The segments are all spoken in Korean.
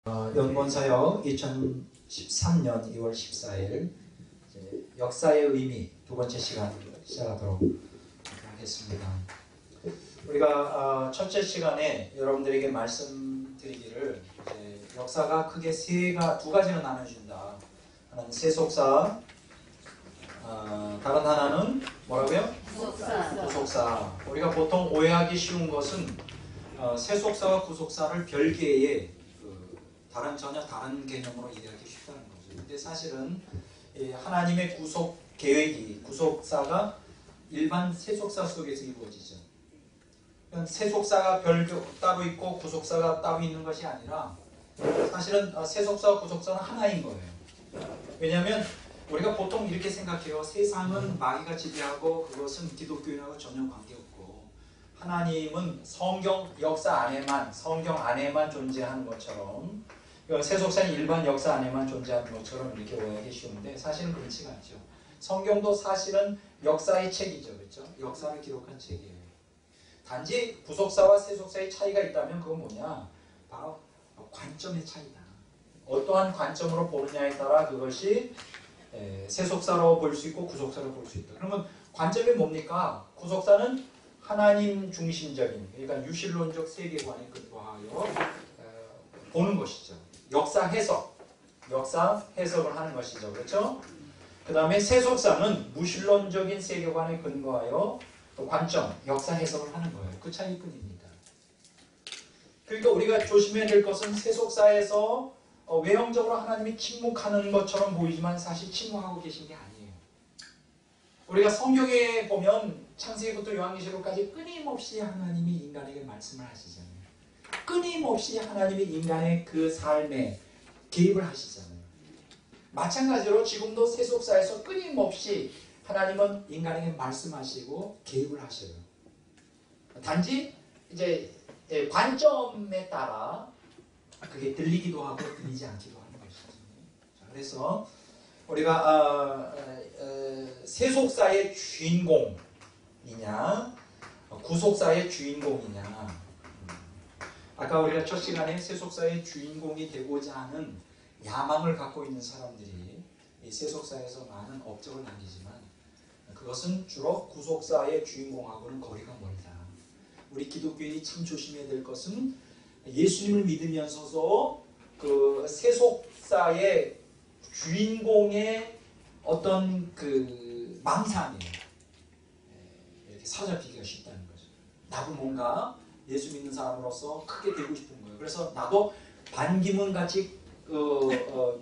연본사역 2013년 2월 14일 역사의 의미 두 번째 시간 시작하도록 하겠습니다. 우리가 첫째 시간에 여러분들에게 말씀드리기를 역사가 크게 두 가지로 나눠진다. 하나는 세속사, 다른 하나는 뭐라고요? 구속사. 우리가 보통 오해하기 쉬운 것은 세속사와 구속사를 별개의 전혀 다른 개념으로 이해하기 쉽다는 거죠. 근데 사실은 하나님의 구속 계획이 구속사가 일반 세속사 속에서 이루어지죠. 세속사가 따로 있고 구속사가 따로 있는 것이 아니라 사실은 세속사와 구속사는 하나인 거예요. 왜냐하면 우리가 보통 이렇게 생각해요. 세상은 마귀가 지배하고 그것은 기독교인하고 전혀 관계없고 하나님은 성경 안에만 존재하는 것처럼 세속사는 일반 역사 안에만 존재하는 것처럼 이렇게 오해하기 쉬운데 사실은 그렇지가 않죠. 성경도 사실은 역사의 책이죠. 그렇죠? 역사를 기록한 책이에요. 단지 구속사와 세속사의 차이가 있다면 그건 뭐냐? 바로 관점의 차이다. 어떠한 관점으로 보느냐에 따라 그것이 세속사로 볼 수 있고 구속사로 볼 수 있다. 그러면 관점이 뭡니까? 구속사는 하나님 중심적인, 그러니까 유실론적 세계관에 근거하여 보는 것이죠. 역사 해석을 하는 것이죠. 그렇죠? 그 다음에 세속사는 무신론적인 세계관에 근거하여 관점, 역사 해석을 하는 거예요. 그 차이뿐입니다. 그러니까 우리가 조심해야 될 것은 세속사에서 외형적으로 하나님이 침묵하는 것처럼 보이지만 사실 침묵하고 계신 게 아니에요. 우리가 성경에 보면 창세기부터 요한계시록까지 끊임없이 하나님이 인간에게 말씀을 하시잖아요. 끊임없이 하나님이 인간의 그 삶에 개입을 하시잖아요. 마찬가지로 지금도 세속사에서 끊임없이 하나님은 인간에게 말씀하시고 개입을 하셔요. 단지 이제 관점에 따라 그게 들리기도 하고 들리지 않기도 하는 것이죠. 그래서 우리가 세속사의 주인공이냐 구속사의 주인공이냐, 아까 우리가 첫 시간에 세속사의 주인공이 되고자 하는 야망을 갖고 있는 사람들이 이 세속사에서 많은 업적을 남기지만 그것은 주로 구속사의 주인공하고는 거리가 멀다. 우리 기독교인이 참 조심해야 될 것은 예수님을 믿으면서도 그 세속사의 주인공의 어떤 그 망상이에요. 이렇게 사로잡히기가 쉽다는 거죠. 나도 뭔가 예수 믿는 사람으로서 크게 되고 싶은 거예요. 그래서 나도 반기문 같이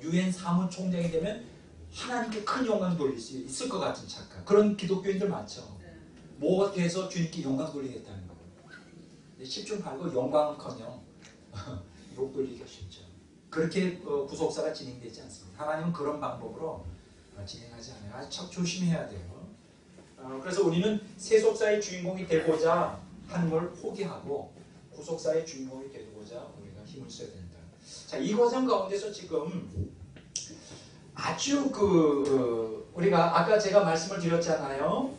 유엔 사무총장이 되면 하나님께 큰 영광 돌릴 수 있을 것 같은 착각. 그런 기독교인들 많죠. 뭐가 돼서 주님께 영광 돌리겠다는 거예요. 10중 8구 영광은커녕 욕 돌리기가 쉽죠. 그렇게 구속사가 진행되지 않습니다. 하나님은 그런 방법으로 진행하지 않아요. 아주 참 조심해야 돼요. 그래서 우리는 세속사의 주인공이 되고자 하는 걸 포기하고 구속사의 주인공이 되고자 우리가 힘을 써야 된다. 자, 이 과정 가운데서 지금 아주 우리가 아까 제가 말씀을 드렸잖아요.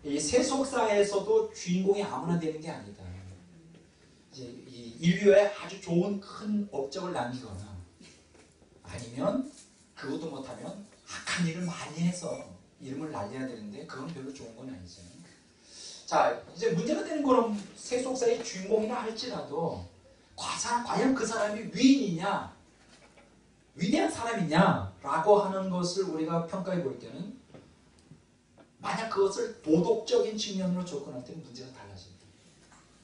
이 세속사에서도 주인공이 아무나 되는 게 아니다. 이제 이 인류에 아주 좋은 큰 업적을 남기거나 아니면 그것도 못하면 악한 일을 많이 해서 이름을 날려야 되는데 그건 별로 좋은 건 아니죠. 자, 이제 문제가 되는 거는 세속사의 주인공이라 할지라도 과연 그 사람이 위인이냐, 위대한 사람이냐 라고 하는 것을 우리가 평가해 볼 때는 만약 그것을 도덕적인 측면으로 접근할 때는 문제가 달라집니다.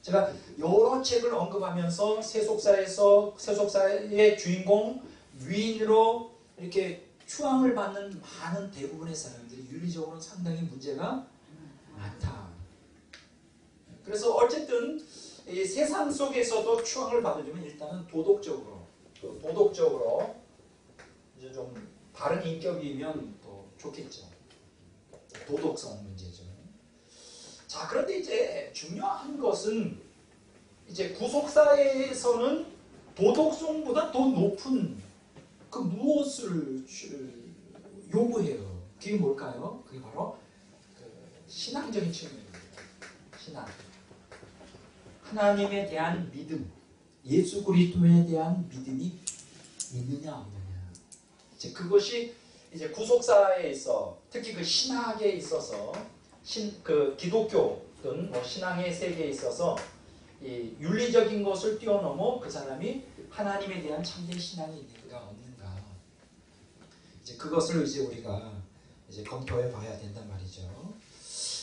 제가 여러 책을 언급하면서 세속사의 주인공, 위인으로 이렇게 추앙을 받는 많은 대부분의 사람들이 윤리적으로는 상당히 문제가 많다. 그래서 어쨌든 이 세상 속에서도 추앙을 받으려면 일단은 도덕적으로 이제 좀 바른 인격이면 더 좋겠죠. 도덕성 문제죠. 자, 그런데 이제 중요한 것은 이제 구속사에서는 도덕성보다 더 높은 그 무엇을 요구해요. 그게 뭘까요? 그게 바로 신앙적인 측면입니다. 신앙. 하나님에 대한 믿음, 예수 그리스도에 대한 믿음이 있느냐 없느냐. 이제 그것이 이제 구속사에 있어, 특히 그 신학에 있어서 그 기독교든 뭐 신앙의 세계에 있어서 이 윤리적인 것을 뛰어넘어 그 사람이 하나님에 대한 참된 신앙이 있는가 없는가. 이제 그것을 이제 우리가 이제 검토해 봐야 된단 말이죠.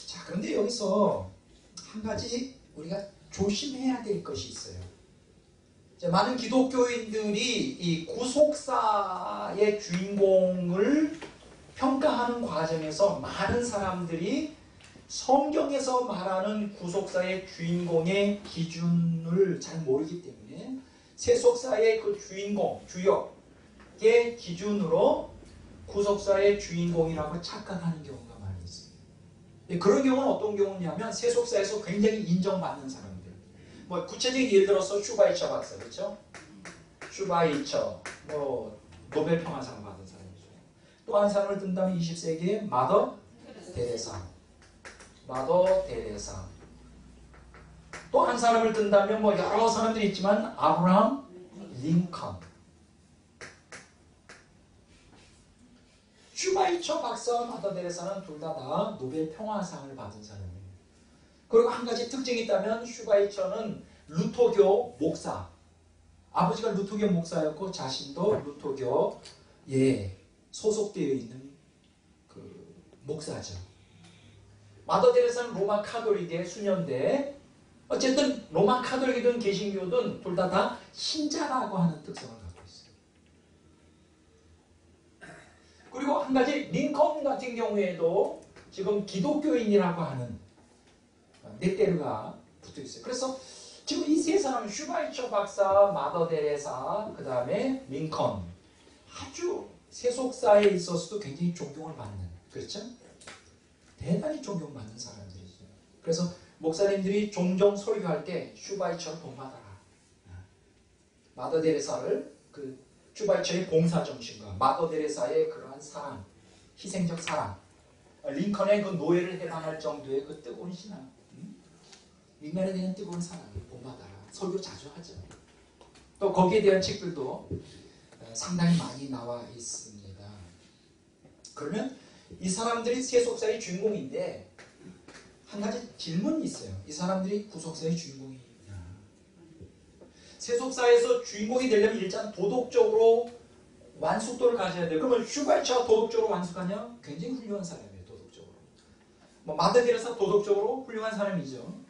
자, 그런데 여기서 한 가지 우리가 조심해야 될 것이 있어요. 이제 많은 기독교인들이 이 구속사의 주인공을 평가하는 과정에서 많은 사람들이 성경에서 말하는 구속사의 주인공의 기준을 잘 모르기 때문에 세속사의 그 주인공, 주역의 기준으로 구속사의 주인공이라고 착각하는 경우가 많이 있습니다. 그런 경우는 어떤 경우냐면 세속사에서 굉장히 인정받는 사람들. 뭐 구체적인 예를 들어서 슈바이처 박사, 그렇죠? 슈바이처, 뭐 노벨 평화상 받은 사람이죠. 또 한 사람을 든다면 20세기에 마더 데레사. 마더 데레사. 또 한 사람을 든다면 뭐 여러 사람들이 있지만 아브라함 링컨. 슈바이처 박사와 마더 데레사는 둘 다 노벨 평화상을 받은 사람이에요. 그리고 한 가지 특징이 있다면 슈바이처는 루터교 목사. 아버지가 루터교 목사였고 자신도 루터교에 소속되어 있는 그 목사죠. 마더 데레사는 로마 카톨릭의 수녀인데 어쨌든 로마 카톨릭이든 개신교든 둘 다 신자라고 하는 특성을 갖고 있어요. 그리고 한 가지 링컨 같은 경우에도 지금 기독교인이라고 하는 넷대류가 붙어 있어요. 그래서 지금 이 세 사람 슈바이처 박사, 마더 데레사, 그 다음에 링컨 아주 세속사에 있어서도 굉장히 존경을 받는, 그렇죠? 대단히 존경받는 사람들이죠. 그래서 목사님들이 종종 설교할 때 슈바이처를 본받아라. 마더 데레사를 그 슈바이처의 봉사 정신과 마더 데레사의 그러한 사랑, 희생적 사랑, 링컨의 그 노예를 해방할 정도의 그 뜨거운 신앙, 인간에 대한 뜨거운 사랑을 본받아라. 설교 자주 하죠. 또 거기에 대한 책들도 상당히 많이 나와 있습니다. 그러면 이 사람들이 세속사의 주인공인데 한 가지 질문이 있어요. 이 사람들이 구속사의 주인공이냐? 세속사에서 주인공이 되려면 일단 도덕적으로 완숙도를 가져야 돼요. 그러면 슈바이처가 도덕적으로 완숙하냐? 굉장히 훌륭한 사람이에요. 도덕적으로. 뭐 마더 데레사 도덕적으로 훌륭한 사람이죠.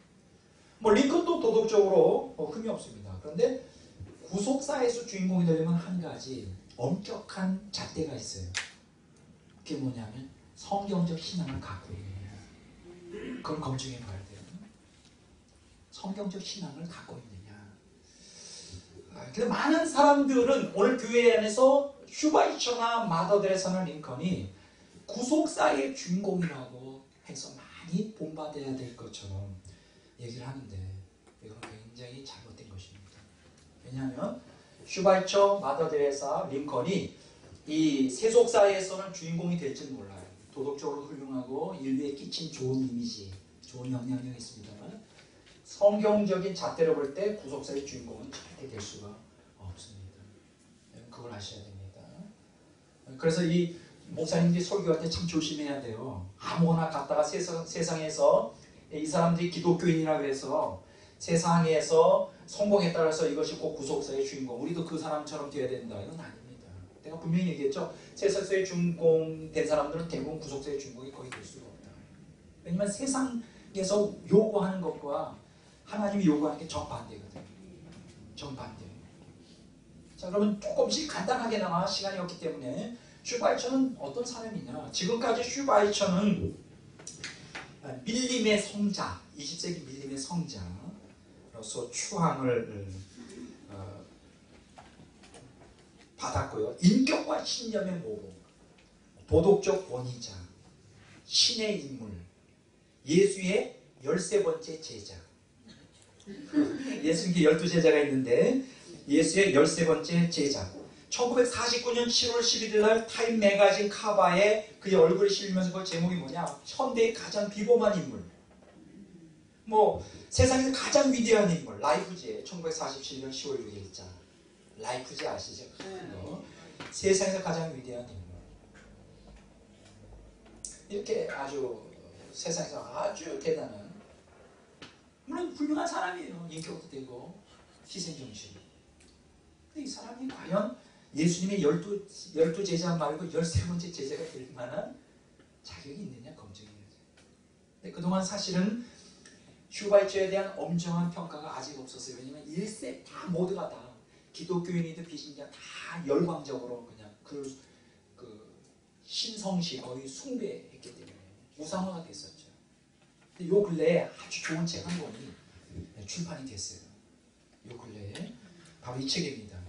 뭐 링컨도 도덕적으로 흠이 없습니다. 그런데 구속사에서 주인공이 되려면 한 가지 엄격한 잣대가 있어요. 그게 뭐냐면 성경적 신앙을 갖고 있느냐. 그걸 검증해 봐야 돼요. 성경적 신앙을 갖고 있느냐. 근데 많은 사람들은 오늘 교회 안에서 슈바이처나 마더 데레사나 링컨이 구속사의 주인공이라고 해서 많이 본받아야 될 것처럼 얘기를 하는데 이건 굉장히 잘못된 것입니다. 왜냐하면 슈바이처, 마더 데레사, 링컨이 이 세속사에서는 주인공이 될지 몰라요. 도덕적으로 훌륭하고 인류에 끼친 좋은 이미지, 좋은 영향력이 있습니다만 성경적인 잣대로 볼 때 구속사의 주인공은 절대 될 수가 없습니다. 그걸 아셔야 됩니다. 그래서 이 목사님들이 설교할 때 참 조심해야 돼요. 아무거나 갖다가 세상에서 이 사람들이 기독교인이라고 해서 세상에서 성공에 따라서 이것이 꼭 구속사의 주인공, 우리도 그 사람처럼 되어야 된다. 이건 아닙니다. 내가 분명히 얘기했죠. 세속사의 주인공 된 사람들은 대부분 구속사의 주인공이 거의 될 수가 없다. 왜냐하면 세상에서 요구하는 것과 하나님이 요구하는 게 정반대거든요. 정반대. 자, 그러면 조금씩 간단하게나마 시간이 없기 때문에 슈바이처는 어떤 사람이냐. 지금까지 슈바이처는 밀림의 성자, 20세기 밀림의 성자로서 추앙을 받았고요. 인격과 신념의 모범, 도덕적 원의자, 신의 인물, 예수의 13번째 제자. 예수님께 12제자가 있는데 예수의 13번째 제자. 1949년 7월 11일 날 타임 매거진 카바에 그의 얼굴이 실리면서 그 제목이 뭐냐? 현대의 가장 비범한 인물. 뭐 세상에서 가장 위대한 인물. 라이프지에 1947년 10월 6일자. 라이프지 아시죠? 그거. 세상에서 가장 위대한 인물. 이렇게 아주 세상에서 아주 대단한, 물론 훌륭한 사람이에요. 인격도 되고 희생정신. 근데 이 사람이 과연 예수님의 12 제자 말고 13번째 제자가 될 만한 자격이 있느냐 검증해야죠. 근데 그동안 사실은 슈바이처에 대한 엄정한 평가가 아직 없었어요. 왜냐하면 1세 다 모두가 다 기독교인이든 비신자 다 열광적으로 그냥 그 신성시 거의 숭배했기 때문에 우상화가 됐었죠. 근데 요 근래에 아주 좋은 책 한 권이 출판이 됐어요. 요 근래에 바로 이 책입니다.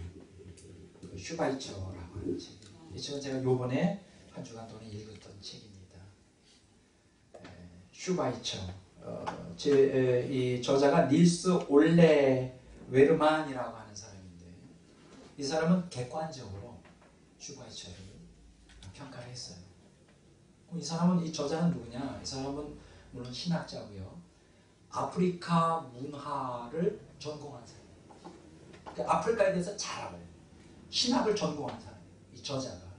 그 슈바이처라고 하는 책. 이 책은 제가 요번에 한 주간 동안 읽었던 책입니다. 슈바이처. 이 저자가 닐스 올레 웨르만이라고 하는 사람인데, 이 사람은 객관적으로 슈바이처를 평가를 했어요. 이 사람은, 이 저자는 누구냐? 이 사람은 물론 신학자고요. 아프리카 문화를 전공한 사람. 그러니까 아프리카에 대해서 잘 알아요. 신학을 전공한 사람이에요. 이 저자가.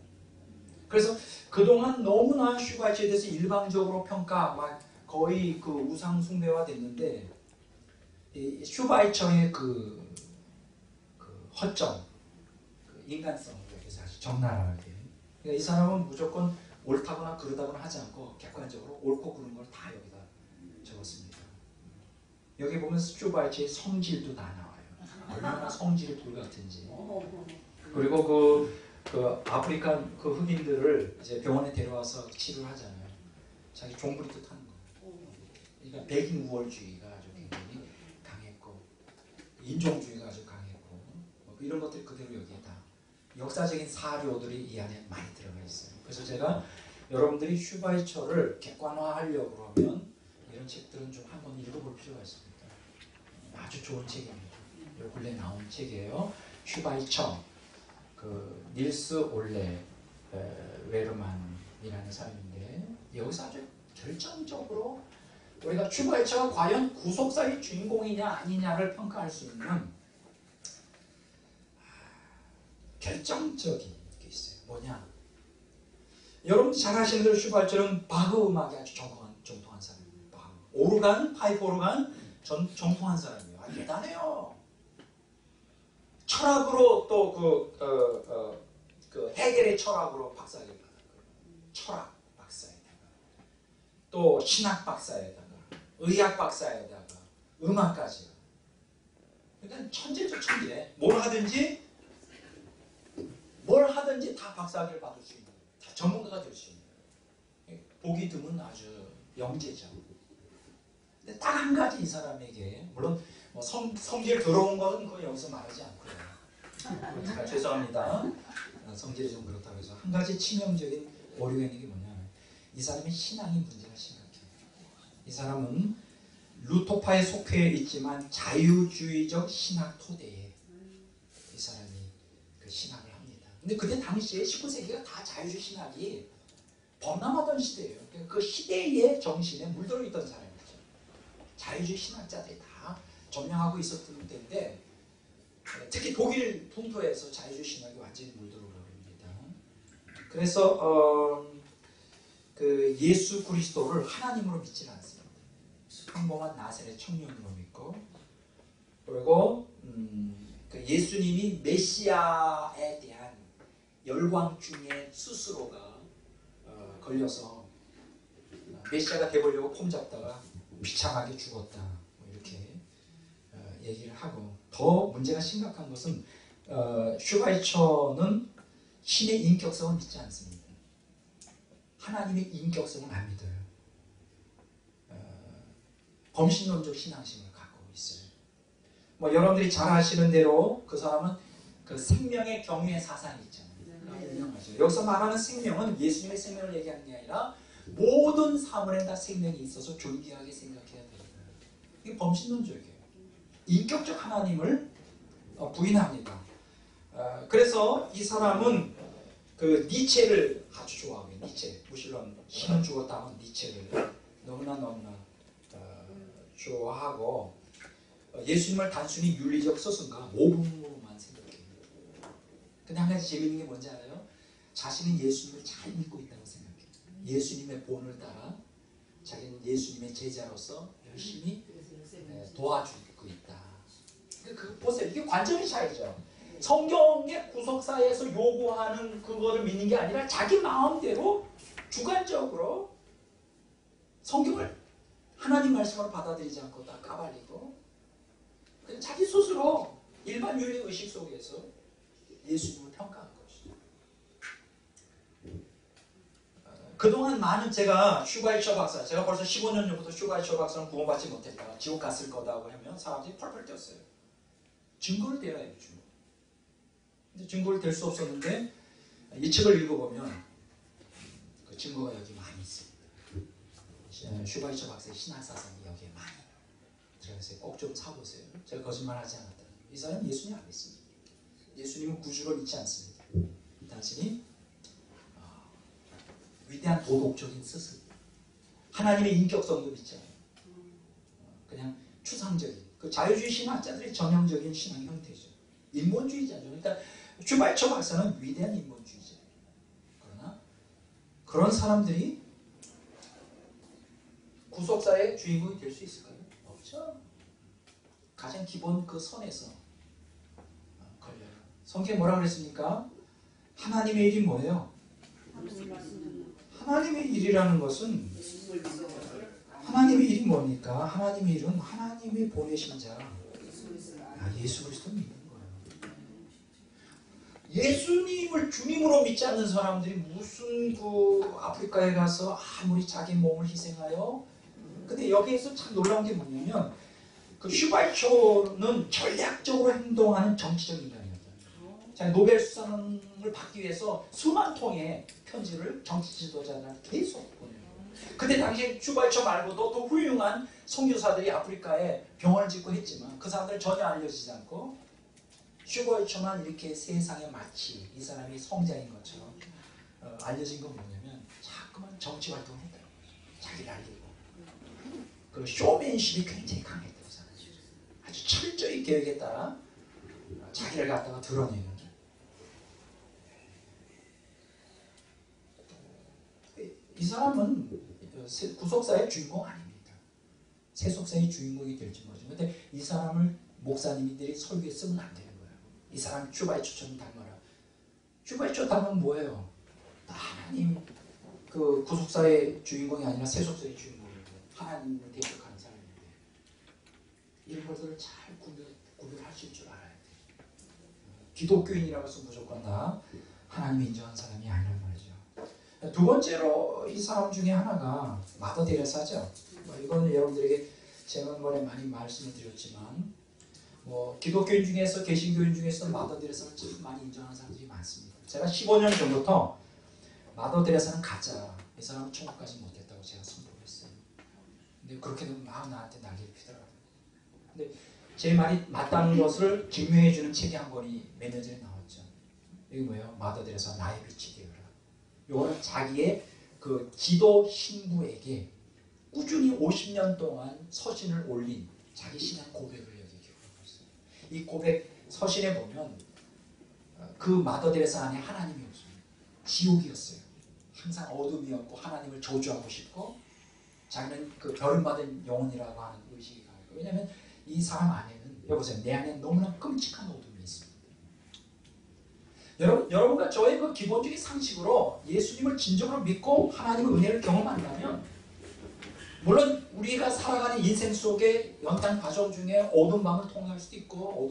그래서 그동안 너무나 슈바이처에 대해서 일방적으로 평가, 막 거의 그 우상 숭배화 됐는데, 이 슈바이처의 그 허점, 그 인간성을 여기서 아주 적나라하게. 그러니까 이 사람은 무조건 옳다거나 그르다거나 하지 않고 객관적으로 옳고 그른 걸 다 여기다 적었습니다. 여기 보면 슈바이처의 성질도 다 나와요. 얼마나 성질이 불같은지. 그리고 그 아프리카 그 흑인들을 이제 병원에 데려와서 치료를 하잖아요. 자기 종부리 뜻하는 거예요. 그러니까 백인 우월주의가 아주 굉장히 강했고, 인종주의가 아주 강했고, 뭐 이런 것들이 그대로 여기에 다 역사적인 사료들이 이 안에 많이 들어가 있어요. 그래서 제가 여러분들이 슈바이처를 객관화하려고 하면 이런 책들은 좀 한번 읽어볼 필요가 있습니다. 아주 좋은 책입니다. 요 근래 나온 책이에요. 슈바이처, 그 닐스 올레 웨르만이라는 사람인데, 여기서 아주 결정적으로 우리가 슈바이처가 과연 구속사의 주인공이냐 아니냐를 평가할 수 있는 결정적인 게 있어요. 뭐냐? 여러분들 잘 아시는 대로 슈바이처는 바흐 음악에 아주 정통한 사람이에요. 바흐. 오르간, 파이프 오르간 정통한 사람이에요. 아, 대단해요. 철학으로 또 그 헤겔의 철학으로 박사학위 받았고요. 철학 박사에다가 또 신학 박사에다가 의학 박사에다가 음악까지. 그러니까 천재죠, 천재. 뭘 하든지 다 박사학위를 받을 수 있는, 다 전문가가 될 수 있는. 보기 드문 아주 영재죠. 근데 딱 한 가지 이 사람에게, 물론 뭐 성질 더러운 것은 그거 여기서 말하지 않고요. 죄송합니다. 성질이 좀 그렇다고 해서 한 가지 치명적인 오류가 있는 게 뭐냐? 이 사람의 신앙이 문제가 심각해요. 이 사람은 루터파에 속해 있지만 자유주의적 신학 토대에 이 사람이 그 신학을 합니다. 근데 그때 당시에 19세기가 다 자유주의 신학이 범람하던 시대예요. 그 시대의 정신에 물들어 있던 사람이죠. 자유주의 신학자들이 다 점령하고 있었던 때인데, 특히 독일 본토에서 자유주의 신학이 완전히 물들어버립니다. 그래서 그 예수 그리스도를 하나님으로 믿지는 않습니다. 평범한 나사렛 청년으로 믿고, 그리고 그 예수님이 메시아에 대한 열광중에 스스로가 걸려서 메시아가 되보려고 폼 잡다가 비참하게 죽었다, 뭐 이렇게 얘기를 하고, 더 문제가 심각한 것은 슈바이처는 신의 인격성을 믿지 않습니다. 하나님의 인격성을 안 믿어요. 범신론적 신앙심을 갖고 있어요. 뭐 여러분들이 잘 아시는 대로 그 사람은 그 생명의 경외의 사상이 있잖아요. 유명하죠. 여기서 말하는 생명은 예수님의 생명을 얘기하는 게 아니라 모든 사물에 다 생명이 있어서 존귀하게 생각해야 됩니다. 이게 범신론적이에요. 인격적 하나님을 부인합니다. 그래서 이 사람은 그 니체를 아주 좋아해요. 니체, 무신론, 신은 죽었다 하면 니체를 너무나 좋아하고, 예수님을 단순히 윤리적 스승과 모범으로만 생각해요. 근데 한 가지 재미있는 게 뭔지 알아요? 자신은 예수님을 잘 믿고 있다고 생각해요. 예수님의 본을 따라 자기는 예수님의 제자로서 열심히 도와주고 있다. 그 보세요. 이게 관점의 차이죠. 성경의 구속사에서 요구하는 그거를 믿는 게 아니라 자기 마음대로 주관적으로 성경을 하나님 말씀으로 받아들이지 않고 다 까발리고 자기 스스로 일반 윤리 의식 속에서 예수님을 평가한 것이죠. 그동안 많은 제가 슈바이처 박사, 제가 벌써 15년 전부터 슈바이처 박사는 구원받지 못했다가 지옥 갔을 거다고 하면 사람들이 펄펄 뛰었어요. 증거를 대야 해요. 근데 증거를 댈 수 없었는데 이 책을 읽어보면 그 증거가 여기 많이 있습니다. 슈바이처 박사의 신학사상이 여기에 많이 들어있어요. 꼭 좀 사보세요. 제가 거짓말하지 않았다. 이 사람은 예수님 안 믿습니다. 예수님은 구주를 믿지 않습니다. 당신이 위대한 도덕적인 스승, 하나님의 인격성도 믿지 않아요. 그냥 추상적인 그 자유주의 신학자들의 전형적인 신앙 형태죠. 인본주의자죠. 그러니까 슈바이처 박사는 위대한 인본주의자예요. 그러나 그런 사람들이 구속사의 주인공이 될 수 있을까요? 없죠. 가장 기본 그 선에서 걸려요. 성경에 뭐라 그랬습니까? 하나님의 일이 뭐예요? 하나님의 일이라는 것은 하나님의 일이 뭡니까? 하나님의 일은 하나님이 보내신 자 예수 그리스도 믿는 거예요. 예수님을 주님으로 믿지 않는 사람들이 무슨 그 아프리카에 가서 아무리 자기 몸을 희생하여 근데 여기에서 참 놀라운 게 뭐냐면 그 슈바이처는 전략적으로 행동하는 정치적 인간이었어요. 자, 노벨 수상을 받기 위해서 수만 통의 편지를 정치 지도자들한테 계속 보내요. 그때 당시 슈바이처 말고도 또 훌륭한 선교사들이 아프리카에 병원을 짓고 했지만 그 사람들은 전혀 알려지지 않고 슈바이처만 이렇게 세상에 마치 이 사람이 성자인 것처럼 알려진 건 뭐냐면 자꾸만 정치 활동을 했다는 거죠. 자기를 알리고 그 쇼맨십이 굉장히 강했다고 생각해요. 아주 철저히 계획에 따라 자기를 갖다가 드러내는 이 사람은 구속사의 주인공 아닙니다. 세속사의 주인공이 될지 모르죠. 근데 이 사람을 목사님들이 설교에 쓰면 안 되는 거예요. 이 사람 슈바이처처럼 닮아라. 슈바이처 닮으면 뭐예요? 하나님 그 구속사의 주인공이 아니라 세속사의 주인공이고 하나님을 대적하는 사람인데 이런 것들을 잘 구별하실 줄 알아야 돼요. 기독교인이라고 해서 무조건 다 하나님이 인정하는 사람이 아니란 말이죠. 두 번째로 이 사람 중에 하나가 마더 데레사죠. 이거는 여러분들에게 지난번에 많이 말씀을 드렸지만 기독교인 중에서 개신교인 중에서 마더 데레사를 참 많이 인정하는 사람들이 많습니다. 제가 15년 전부터 마더 데레사는 가짜, 이 사람은 천국까지 못했다고 제가 선포했어요. 근데 그렇게도 막 나한테 난리를 피더라고요. 근데 제 말이 맞다는 것을 증명해주는 책이 한 권이 몇 년 전에 나왔죠. 이게 뭐예요? 마더 데레사 나의 빛이 되어라. 요거는 자기의 그 기도 신부에게 꾸준히 50년 동안 서신을 올린 자기 신앙 고백을 여기 기록하고 있어요. 이 고백 서신에 보면 그 마더 데레사 안에 하나님이 없습니다. 지옥이었어요. 항상 어둠이었고 하나님을 저주하고 싶고 자기는 그 버림받은 영혼이라고 하는 의식이 강해요. 왜냐하면 이 사람 안에는 여보세요. 내 안에 너무나 끔찍한 어둠이 있습니다. 여러분과 저의 그 기본적인 상식으로 예수님을 진정으로 믿고 하나님의 은혜를 경험한다면 물론 우리가 살아가는 인생 속에 연단 과정 중에 어두운 밤을 통과할 수도 있고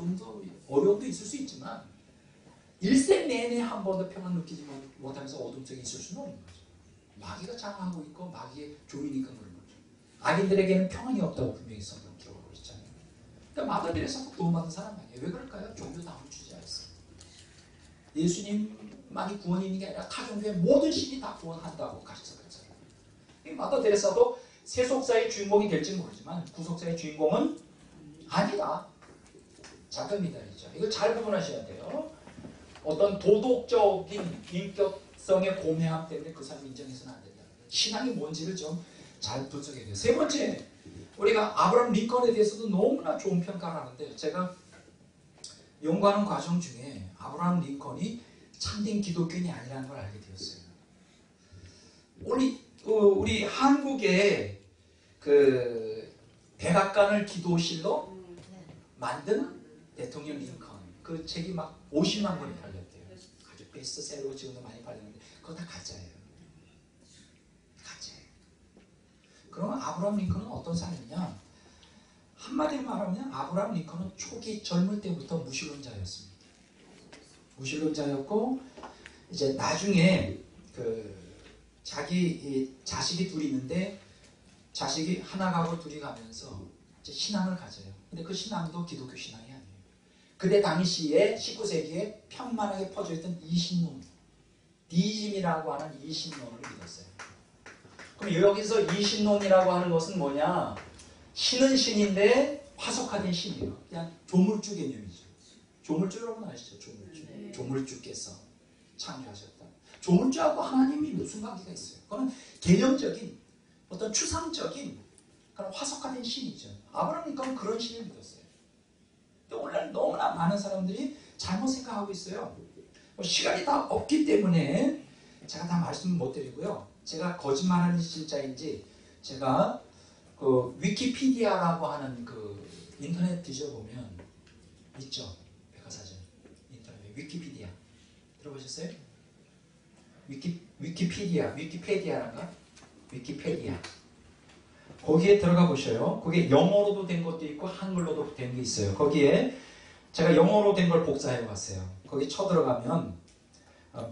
어려움도 있을 수 있지만 일생 내내 한 번도 평안 느끼지 못하면서 어둠 속에 있을 수는 없는 거죠. 마귀가 장악하고 있고 마귀의 종이니까 그런 거죠. 악인들에게는 평안이 없다고 분명히 성경 기록하고 있잖아요. 그러니까 마더들에서 구원받은 사람 아니에요. 왜 그럴까요? 종교다움을 주지하였어요. 예수님만이 구원이 있는 게 아니라 타종교의 모든 신이 다 구원한다고 가르쳤잖아요. 마더 데레사도 세속사의 주인공이 될지는 모르지만 구속사의 주인공은 아니다. 작음이다이죠. 이걸 잘 구분하셔야 돼요. 어떤 도덕적인 인격성의 고매함 때문에 그 사람을 인정해서는 안 된다. 신앙이 뭔지를 좀 잘 분석해야 돼요. 세 번째, 우리가 아브라함 링컨에 대해서도 너무나 좋은 평가를 하는데 제가 연구하는 과정 중에 아브라함 링컨이 참된 기독교인이 아니라는 걸 알게 되었어요. 우리 한국의 그 백악관을 기도실로 만든 대통령 링컨, 그 책이 막 50만 권이 팔렸대요. 아주 베스트셀러로 지금도 많이 팔렸는데 그거 다 가짜예요. 가짜예요. 그러면 아브라함 링컨은 어떤 사람이냐? 한마디로 말하면 아브라함 링컨은 초기 젊을 때부터 무신론자였습니다. 무신론자였고 이제 나중에 그 자기 자식이 둘이 있는데 자식이 하나 가고 둘이 가면서 이제 신앙을 가져요. 근데 그 신앙도 기독교 신앙이 아니에요. 그때 당시에 19세기에 편만하게 퍼져있던 이신론, 디즘이라고 하는 이신론을 믿었어요. 그럼 여기서 이신론이라고 하는 것은 뭐냐? 신은 신인데 화석화된 신이에요. 그냥 조물주 개념이죠. 조물주 여러분 아시죠? 조물주. 네. 조물주께서 창조하셨다. 조물주하고 하나님이 무슨 관계가 있어요? 그건 개념적인 어떤 추상적인 그런 화석화된 신이죠. 아브라함 링컨은 그런 신을 믿었어요. 근데 오늘 너무나 많은 사람들이 잘못 생각하고 있어요. 시간이 다 없기 때문에 제가 다 말씀을 못 드리고요. 제가 거짓말하는지 진짜인지 제가 그 위키피디아라고 하는 그 인터넷 뒤져보면 있죠. 백과사전 인터넷 위키피디아 들어보셨어요? 위키피디아란가? 위키피디아. 거기에 들어가 보셔요. 그게 영어로도 된 것도 있고 한글로도 된 게 있어요. 거기에 제가 영어로 된 걸 복사해 봤어요. 거기 쳐들어가면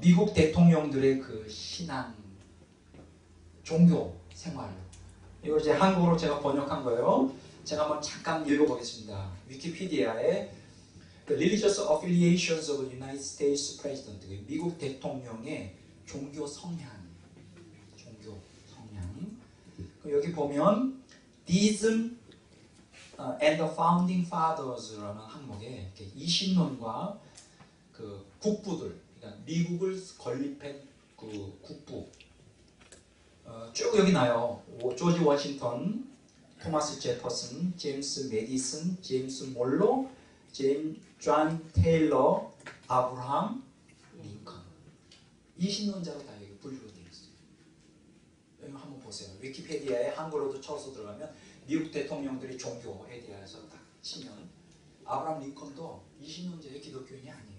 미국 대통령들의 그 신앙, 종교 생활, 이걸 이제 한국어로 제가 번역한 거예요. 제가 한번 잠깐 읽어보겠습니다. 위키피디아에 The Religious Affiliations of the United States President, 미국 대통령의 종교 성향, 종교 성향. 여기 보면 Deism and the Founding Fathers라는 항목에 이신론과 그 국부들, 그러니까 미국을 건립한 그 국부. 쭉 여기 나요. 조지 워싱턴, 토마스 제퍼슨, 제임스 메디슨, 제임스 몰로, 존 테일러, 아브라함 링컨. 이신론자로 다 여기 분류가 되어 있어요. 여기 한번 보세요. 위키피디아에 한글로도 쳐서 들어가면 미국 대통령들의 종교에 대해서 딱 치면 아브라함 링컨도 이신론자의 기독교인이 아니에요.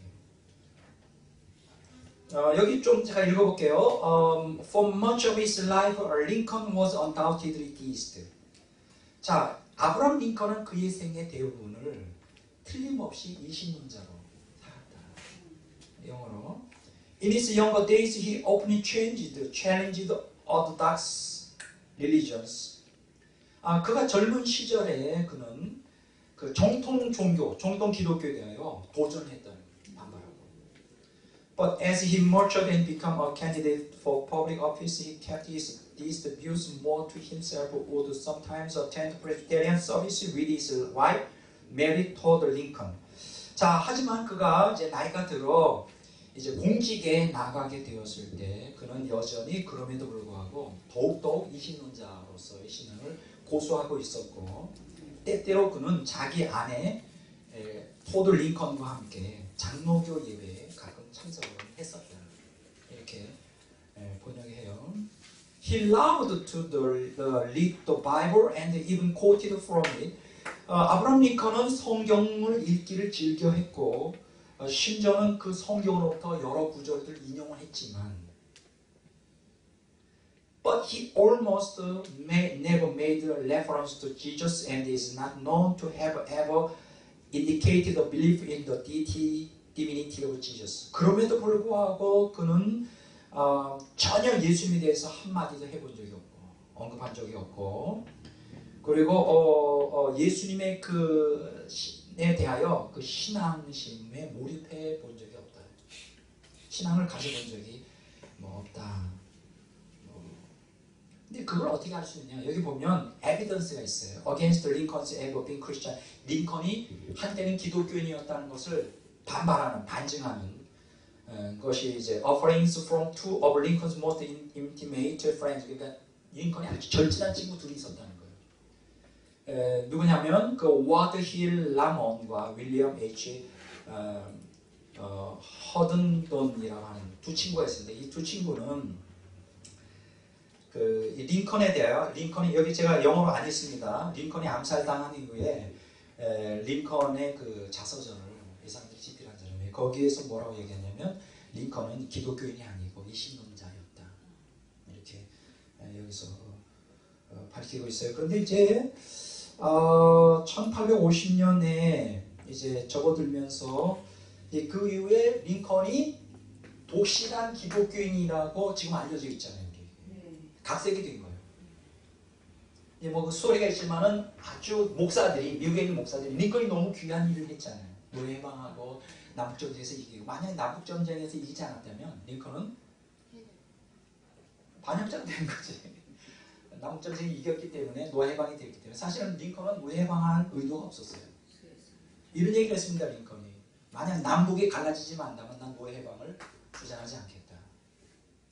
여기 좀 제가 읽어볼게요. For much of his life, Lincoln was undoubtedly deist. 자, 아브라함 링컨은 그의 생애 대부분을 틀림없이 이신론자로 살았다. 영어로. In his younger days, he openly challenged orthodox religions. 그가 젊은 시절에 그는 그 정통 종교, 정통 기독교에 대하여 도전했다는 반발하고. But as he matured and became a candidate for public office, he kept these views more to himself. Would sometimes attend Presbyterian service with his wife, Mary Todd Lincoln. 자, 하지만 그가 이제 나이가 들어 이제 공직에 나가게 되었을 때 그는 여전히 그럼에도 불구하고 더욱더욱 이신론자로서의 신앙을 고수하고 있었고, 때때로 그는 자기 아내 토드 링컨과 함께 장로교 예배에 가끔 참석을 했었다. 이렇게 번역해요. He loved to read the Bible and even quoted from it. 아브라함 링컨은 성경을 읽기를 즐겨했고 심지어는 그 성경으로부터 여러 구절들 인용을 했지만 But he almost never made reference to Jesus and is not known to have ever indicated a belief in the divinity of Jesus. 그럼에도 불구하고 그는 전혀 예수님에 대해서 한마디도 해본 적이 없고 언급한 적이 없고, 그리고 예수님의 그 신에 대하여 그 신앙심에 몰입해 본 적이 없다. 신앙을 가져본 적이 없다. 근데 그걸 어떻게 알 수 있냐? 여기 보면 에비던스가 있어요. Against Lincoln's ever being Christian. 링컨이 한때는 기독교인이었다는 것을 반발하는, 반증하는 것이 이제 offerings from two of Lincoln's most intimate friends. 그러니까 링컨이 아주 절친한 친구 둘이 있었다는 거예요. 누구냐면 그 워드 힐 라몬과 윌리엄 H. 허든돈이라고 하는 두 친구가 있었는데 이 두 친구는 이 링컨에 대하여 링컨이 여기 제가 영어로 안 했습니다. 링컨이 암살당한 이후에 링컨의 그 자서전을 이 사람들이 집필한 자료에 거기에서 뭐라고 얘기했냐면 링컨은 기독교인이 아니고 이신론자였다. 이렇게 여기서 밝히고 있어요. 그런데 이제 1850년에 이제 접어들면서 그 이후에 링컨이 독실한 기독교인이라고 지금 알려져 있잖아요. 각색이 된 거예요. 뭐 그 스토리가 있지만은 아주 목사들이 미국에 있는 목사들이 링컨이 너무 귀한 일을 했잖아요. 노예 해방하고 남북전쟁에서 이기고 만약에 남북전쟁에서 이기지 않았다면 링컨은 반역자가 된 거지. 남북전쟁이 이겼기 때문에 노예 해방이 됐기 때문에 사실은 링컨은 노예 해방한 의도가 없었어요. 이런 얘기를 했습니다. 링컨이 만약 남북이 갈라지지 않는다면 난 노예 해방을 주장하지 않겠다.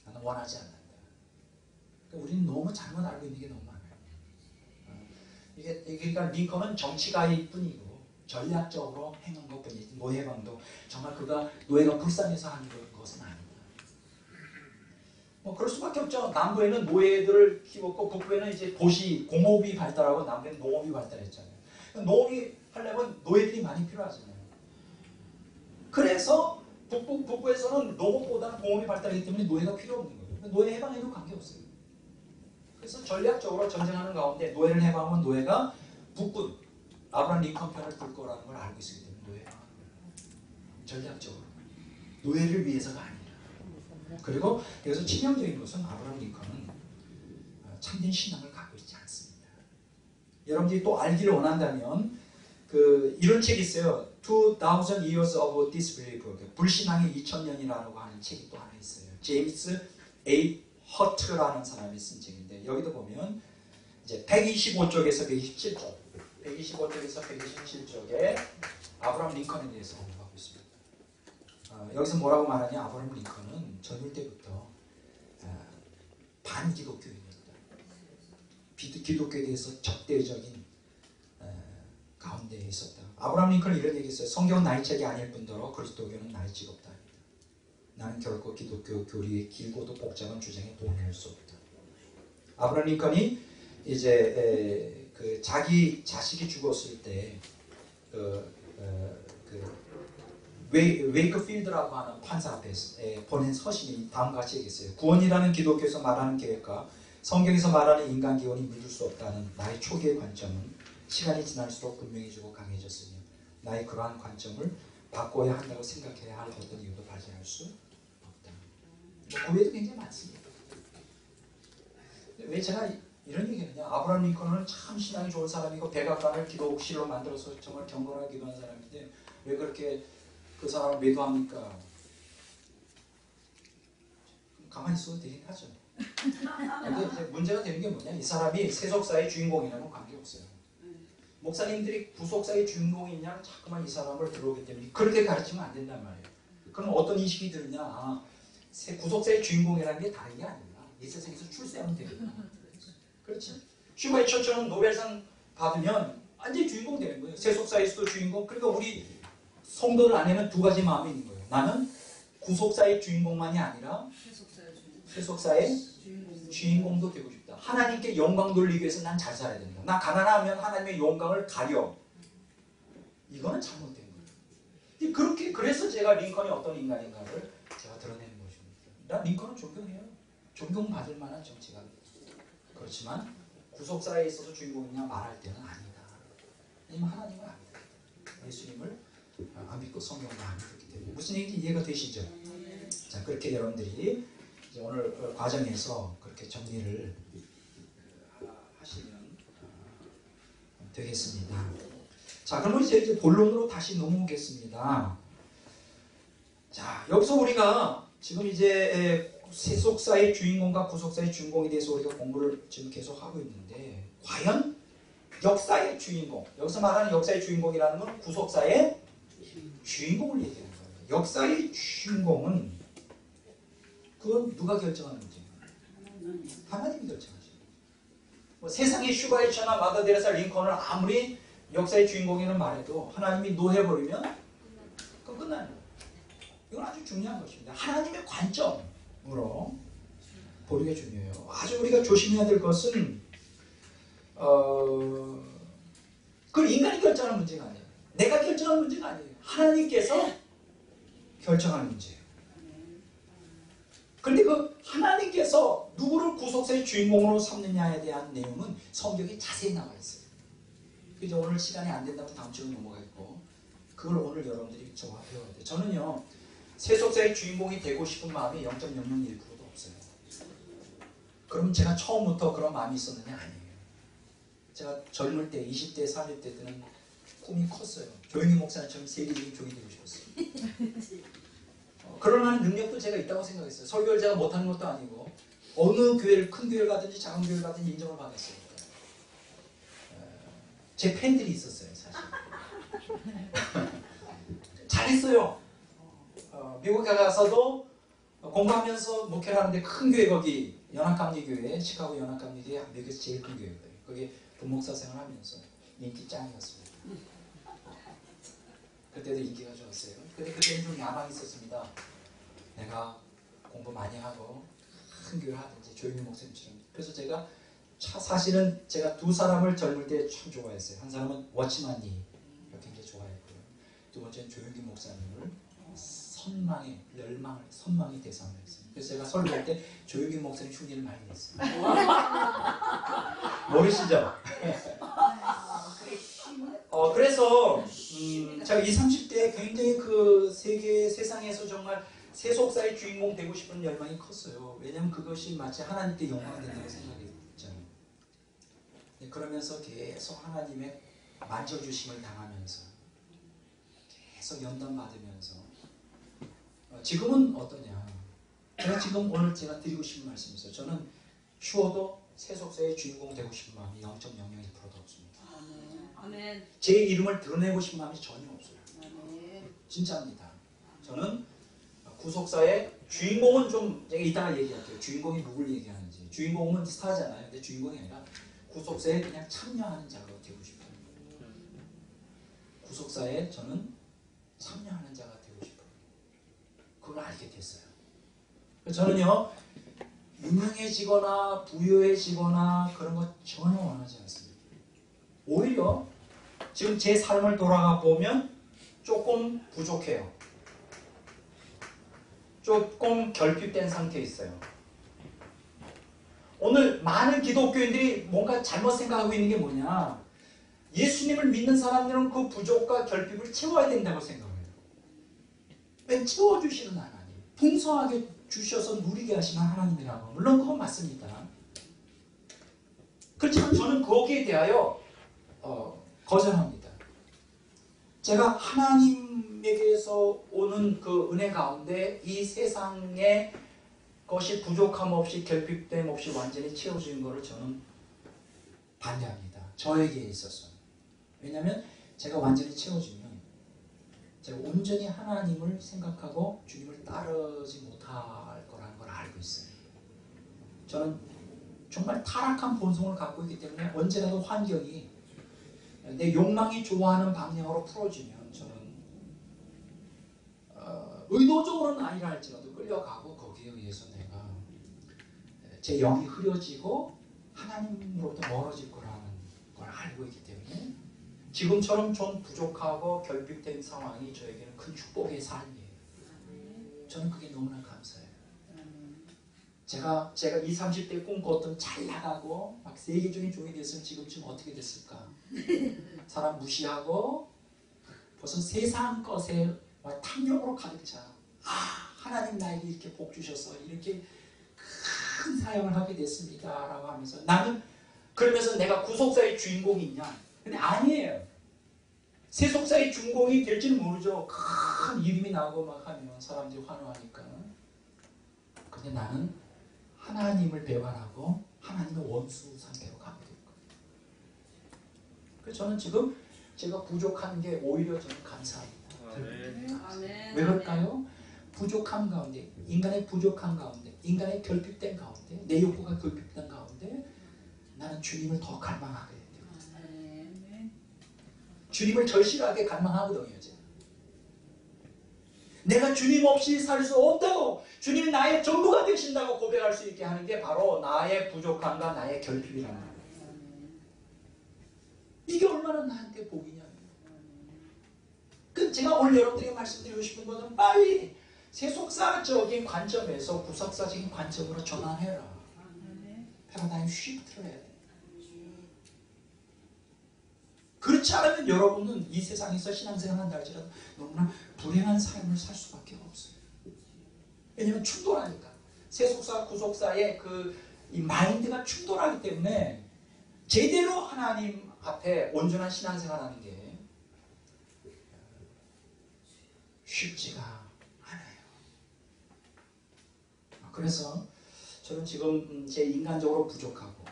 나는 원하지 않는다. 그러니까 우리는 너무 잘못 알고 있는 게 너무 많아요. 그러니까 링컨은 정치가일 뿐이고 전략적으로 행한 것뿐이지 노예 해방도 정말 그가 노예가 불쌍해서 한 것은 아닙니다. 뭐 그럴 수밖에 없죠. 남부에는 노예들을 키웠고 북부에는 이제 도시 공업이 발달하고 남부에는 농업이 발달했잖아요. 농업이 하려면 노예들이 많이 필요하잖아요. 그래서 북부에서는 농업보다는 공업이 발달하기 때문에 노예가 필요 없는 거예요. 노예 해방에도 관계없어요. 그래서 전략적으로 전쟁하는 가운데 노예를 해방하면 노예가 북군 아브라함 링컨 편을 들 거라는 걸 알고 있기 때문에 노예 해방 전략적으로 노예를 위해서가 아니라 그리고 여기서 치명적인 것은 아브라함 링컨은 참된 신앙을 갖고 있지 않습니다. 여러분들이 또 알기를 원한다면 이런 책이 있어요. 2000 Years of Disbelief 불신앙의 2000년이라고 하는 책이 또 하나 있어요. 제임스 A. 허트라는 사람이 쓴 책인데 여기도 보면 이제 125쪽에서 127쪽 125쪽에서 127쪽에 아브라함 링컨에 대해서 언급하고 있습니다. 여기서 뭐라고 말하냐 아브라함 링컨은 전일 때부터 반기독교인이었다. 기독교에 대해서 적대적인 가운데 있었다. 아브라함 링컨은 이런 얘기했어요. 성경은 나의 책이 아닐 뿐더러 그리스도교는 나의 직업다. 나는 결코 기독교 교리의 길고도 복잡한 주장에 동의할 수 없다. 아브라함 링컨이 이제 자기 자식이 죽었을 때 웨이크필드라고 하는 판사 앞에 보낸 서신이 다음과 같이 얘기했어요. 구원이라는 기독교에서 말하는 계획과 성경에서 말하는 인간 기원이 믿을 수 없다는 나의 초기의 관점은 시간이 지날수록 분명해지고 강해졌으며 나의 그러한 관점을 바꿔야 한다고 생각해야 할 어떤 이유도 발견할 수 없다. 그 외에도 굉장히 많습니다. 왜 제가 이런 얘기하느냐, 아브라함 링컨은 참 신앙이 좋은 사람이고 백악관을 기독실로 만들어서 정말 경건하게 기도한 사람인데 왜 그렇게 그 사람을 매도합니까? 가만히 있어도 되긴 하죠. 근데 이제 문제가 되는 게 뭐냐, 이 사람이 세속사의 주인공이라는 관계없어요. 목사님들이 구속사의 주인공이냐 자꾸만 이 사람을 들어오기 때문에 그렇게 가르치면 안 된단 말이에요. 그럼 어떤 인식이 드느냐, 구속사의 주인공이라는 게 다른 게 아니라 이 세상에서 출세하면 되거든요. 그렇지? 슈바이 처처럼 노벨상 받으면 완전히 주인공 되는 거예요. 세속사에서도 주인공. 그러니까 우리 성도들 안에는 두 가지 마음이 있는 거예요. 나는 구속사의 주인공만이 아니라 세속사의 주인공도 되고 싶다. 하나님께 영광 돌리기 위해서 난 잘 살아야 된다. 나 가난하면 하나님의 영광을 가려. 이거는 잘못된 거예요. 그래서 제가 링컨이 어떤 인간인가를 제가 드러내는 것입니다. 난 링컨은 존경해요. 존경받을 만한 정치가. 그렇지만 구속사에 있어서 주인공이냐 말할 때는 아니다. 왜냐면 하나님은 아니다. 예수님을 안 믿고 성경을 안 믿기 때문에. 무슨 얘기인지 이해가 되시죠? 자, 그렇게 여러분들이 이제 오늘 과정에서 그렇게 정리를 하시면 되겠습니다. 자, 그러면 이제 본론으로 다시 넘어오겠습니다. 자, 여기서 우리가 지금 이제 세속사의 주인공과 구속사의 주인공에 대해서 우리가 공부를 지금 계속 하고 있는데, 과연 역사의 주인공, 여기서 말하는 역사의 주인공이라는 건 구속사의 주인공을 얘기하는 거예요. 역사의 주인공은 그건 누가 결정하는 문제예요? 하나님이 결정하죠. 뭐 세상의 슈바이처나 마더 테레사, 링컨을 아무리 역사의 주인공이라는 말해도 하나님이 노해버리면 그건 끝나는 거예요. 이건 아주 중요한 것입니다. 하나님의 관점으로 보기가 중요해요. 아주 우리가 조심해야 될 것은 그 인간이 결정하는 문제가 아니에요. 내가 결정하는 문제가 아니에요. 하나님께서 결정하는 문제예요. 그런데 그 하나님께서 누구를 구속사의 주인공으로 삼느냐에 대한 내용은 성경에 자세히 나와 있어요. 그래서 오늘 시간이 안 된다면 다음 주로 넘어가겠고, 그걸 오늘 여러분들이 저와 배워야 돼요. 저는요, 세속사의 주인공이 되고 싶은 마음이 0.001%도 없어요. 그럼 제가 처음부터 그런 마음이 있었느냐? 아니에요. 제가 젊을 때, 20대, 30대 때는 꿈이 컸어요. 조용히 목사님처럼 세계적인 종이 되고 싶었어요. 그럴 만한 능력도 제가 있다고 생각했어요. 설교를 제가 못하는 것도 아니고, 어느 교회를, 큰 교회를 가든지 작은 교회를 가든지 인정을 받았어요. 제 팬들이 있었어요, 사실. 잘했어요. 미국에 가서도 공부하면서 목회를 하는데 큰 교회, 거기 연합감리교회, 시카고 연합감리교회, 미국에서 제일 큰 교회예요. 거기 부목사 생활하면서 인기 짱이었습니다. 그때도 인기가 좋았어요. 근데 그때는 좀 야망이 있었습니다. 내가 공부 많이 하고 큰 교회를 하든지 조용히 목사님처럼. 그래서 제가 사실은 제가 두 사람을 젊을 때 참 좋아했어요. 한 사람은 워치만니 굉장히 좋아했고요. 두 번째는 조용기 목사님을 선망의 대상을 했어요. 그래서 제가 설교할 때 조용기 목사님 흉내를 많이 냈어요. 모르시죠? 그래서 제가 20, 30대에 굉장히 그 세상에서 정말 세속사의 주인공 되고 싶은 열망이 컸어요. 왜냐하면 그것이 마치 하나님께 영광이 된다고 생각했잖아요. 그러면서 계속 하나님의 만져주심을 당하면서 계속 연단받으면서 지금은 어떠냐? 제가 지금 오늘 제가 드리고 싶은 말씀이 있어요. 저는 추워도 세속사의 주인공 되고 싶은 마음이 0.001%도 없습니다. 아멘. 제 이름을 드러내고 싶은 마음이 전혀 없어요. 아멘. 진짜입니다. 저는 구속사의 주인공은 좀 제가 이따가 얘기할게요. 주인공이 누굴 얘기하는지. 주인공은 스타잖아요. 근데 주인공이 아니라 구속사에 그냥 참여하는 자가 되고 싶어요. 구속사에 저는 참여하는 자가 되고 싶어요. 그걸 알게 됐어요. 저는요, 유명해지거나 부유해지거나 그런 거 전혀 원하지 않습니다. 오히려 지금 제 삶을 돌아가 보면 조금 부족해요. 조금 결핍된 상태에 있어요. 오늘 많은 기독교인들이 뭔가 잘못 생각하고 있는 게 뭐냐? 예수님을 믿는 사람들은 그 부족과 결핍을 채워야 된다고 생각해요. 왜 채워주시는 하나님? 풍성하게 주셔서 누리게 하시는 하나님이라고. 물론 그건 맞습니다. 그렇지만 저는 거기에 대하여 거절합니다. 제가 하나님에게서 오는 그 은혜 가운데 이 세상의 것이 부족함 없이 결핍됨 없이 완전히 채워지는 것을 저는 반대합니다. 저에게 있어서. 왜냐하면 제가 완전히 채워지면 제가 온전히 하나님을 생각하고 주님을 따르지 못할 거라는 걸 알고 있어요. 저는 정말 타락한 본성을 갖고 있기 때문에 언제라도 환경이 내 욕망이 좋아하는 방향으로 풀어지면 저는 의도적으로는 아니라 할지라도 끌려가고 거기에 의해서 내가 제 영이 흐려지고 하나님으로부터 멀어질 거라는 걸 알고 있기 때문에 지금처럼 좀 부족하고 결핍된 상황이 저에게는 큰 축복의 삶이에요. 저는 그게 너무나 감사해요. 제가 20, 30대 꿈꿨던 잘 나가고 막 세계적인 종이 됐으면 지금쯤 어떻게 됐을까? 사람 무시하고 벌써 세상 것에 탐욕으로 가득 차. 하나님 나에게 이렇게 복 주셔서 이렇게 큰 사역을 하게 됐습니다 라고 하면서 나는 그러면서 내가 구속사의 주인공이 있냐? 근데 아니에요. 세속사의 주인공이 될지는 모르죠. 큰 이름이 나오고 막 하면 사람들이 환호하니까. 근데 나는 하나님을 배반하고 하나님의 원수 상태로 가게 될 거예요. 그래서 저는 지금 제가 부족한 게 오히려 저는 감사합니다. 아멘. 왜 그럴까요? 부족함 가운데, 인간의 부족함 가운데, 인간의 결핍된 가운데, 내 욕구가 결핍된 가운데 나는 주님을 더 갈망하게 돼요. 주님을 절실하게 갈망하거든요. 제가. 내가 주님 없이 살 수 없다고, 주님이 나의 전부가 되신다고 고백할 수 있게 하는 게 바로 나의 부족함과 나의 결핍이라는 거예요. 이게 얼마나 나한테 복이냐. 그 제가 오늘 여러분들에게 말씀드리고 싶은 것은 빨리 세속사적인 관점에서 구속사적인 관점으로 전환해라. 패러다임 쉬프트를 해야 돼. 그렇지 않으면 여러분은 이 세상에서 신앙생활을 한다 할지라도 너무나 불행한 삶을 살 수밖에 없어요. 왜냐하면 충돌하니까. 세속사, 구속사의 이 마인드가 충돌하기 때문에 제대로 하나님 앞에 온전한 신앙생활하는 게 쉽지가 않아요. 그래서 저는 지금 제 인간적으로 부족하고,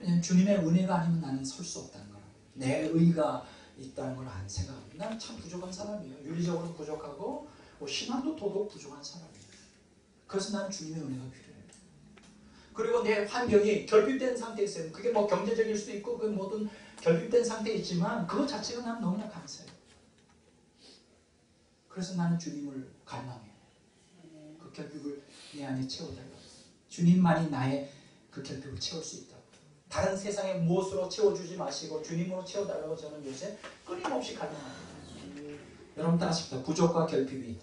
왜냐하면 주님의 은혜가 아니면 나는 설 수 없다는 거예요. 내 의가 있다는 걸 안 생각합니다. 나는 참 부족한 사람이에요. 윤리적으로 부족하고 신앙도 도덕 부족한 사람이에요. 그래서 나는 주님의 은혜가 필요해요. 그리고 내 환경이 결핍된 상태에 있어요. 그게 뭐 경제적일 수도 있고 그 모든 결핍된 상태에 있지만 그것 자체가 나는 너무나 감사해요. 그래서 나는 주님을 갈망해요. 그 결핍을 내 안에 채워달라고. 주님만이 나의 그 결핍을 채울 수 있다고. 다른 세상의 무엇으로 채워주지 마시고 주님으로 채워달라고 저는 요새 끊임없이 갈망합니다. 여러분 따라하십시다. 부족과 결핍이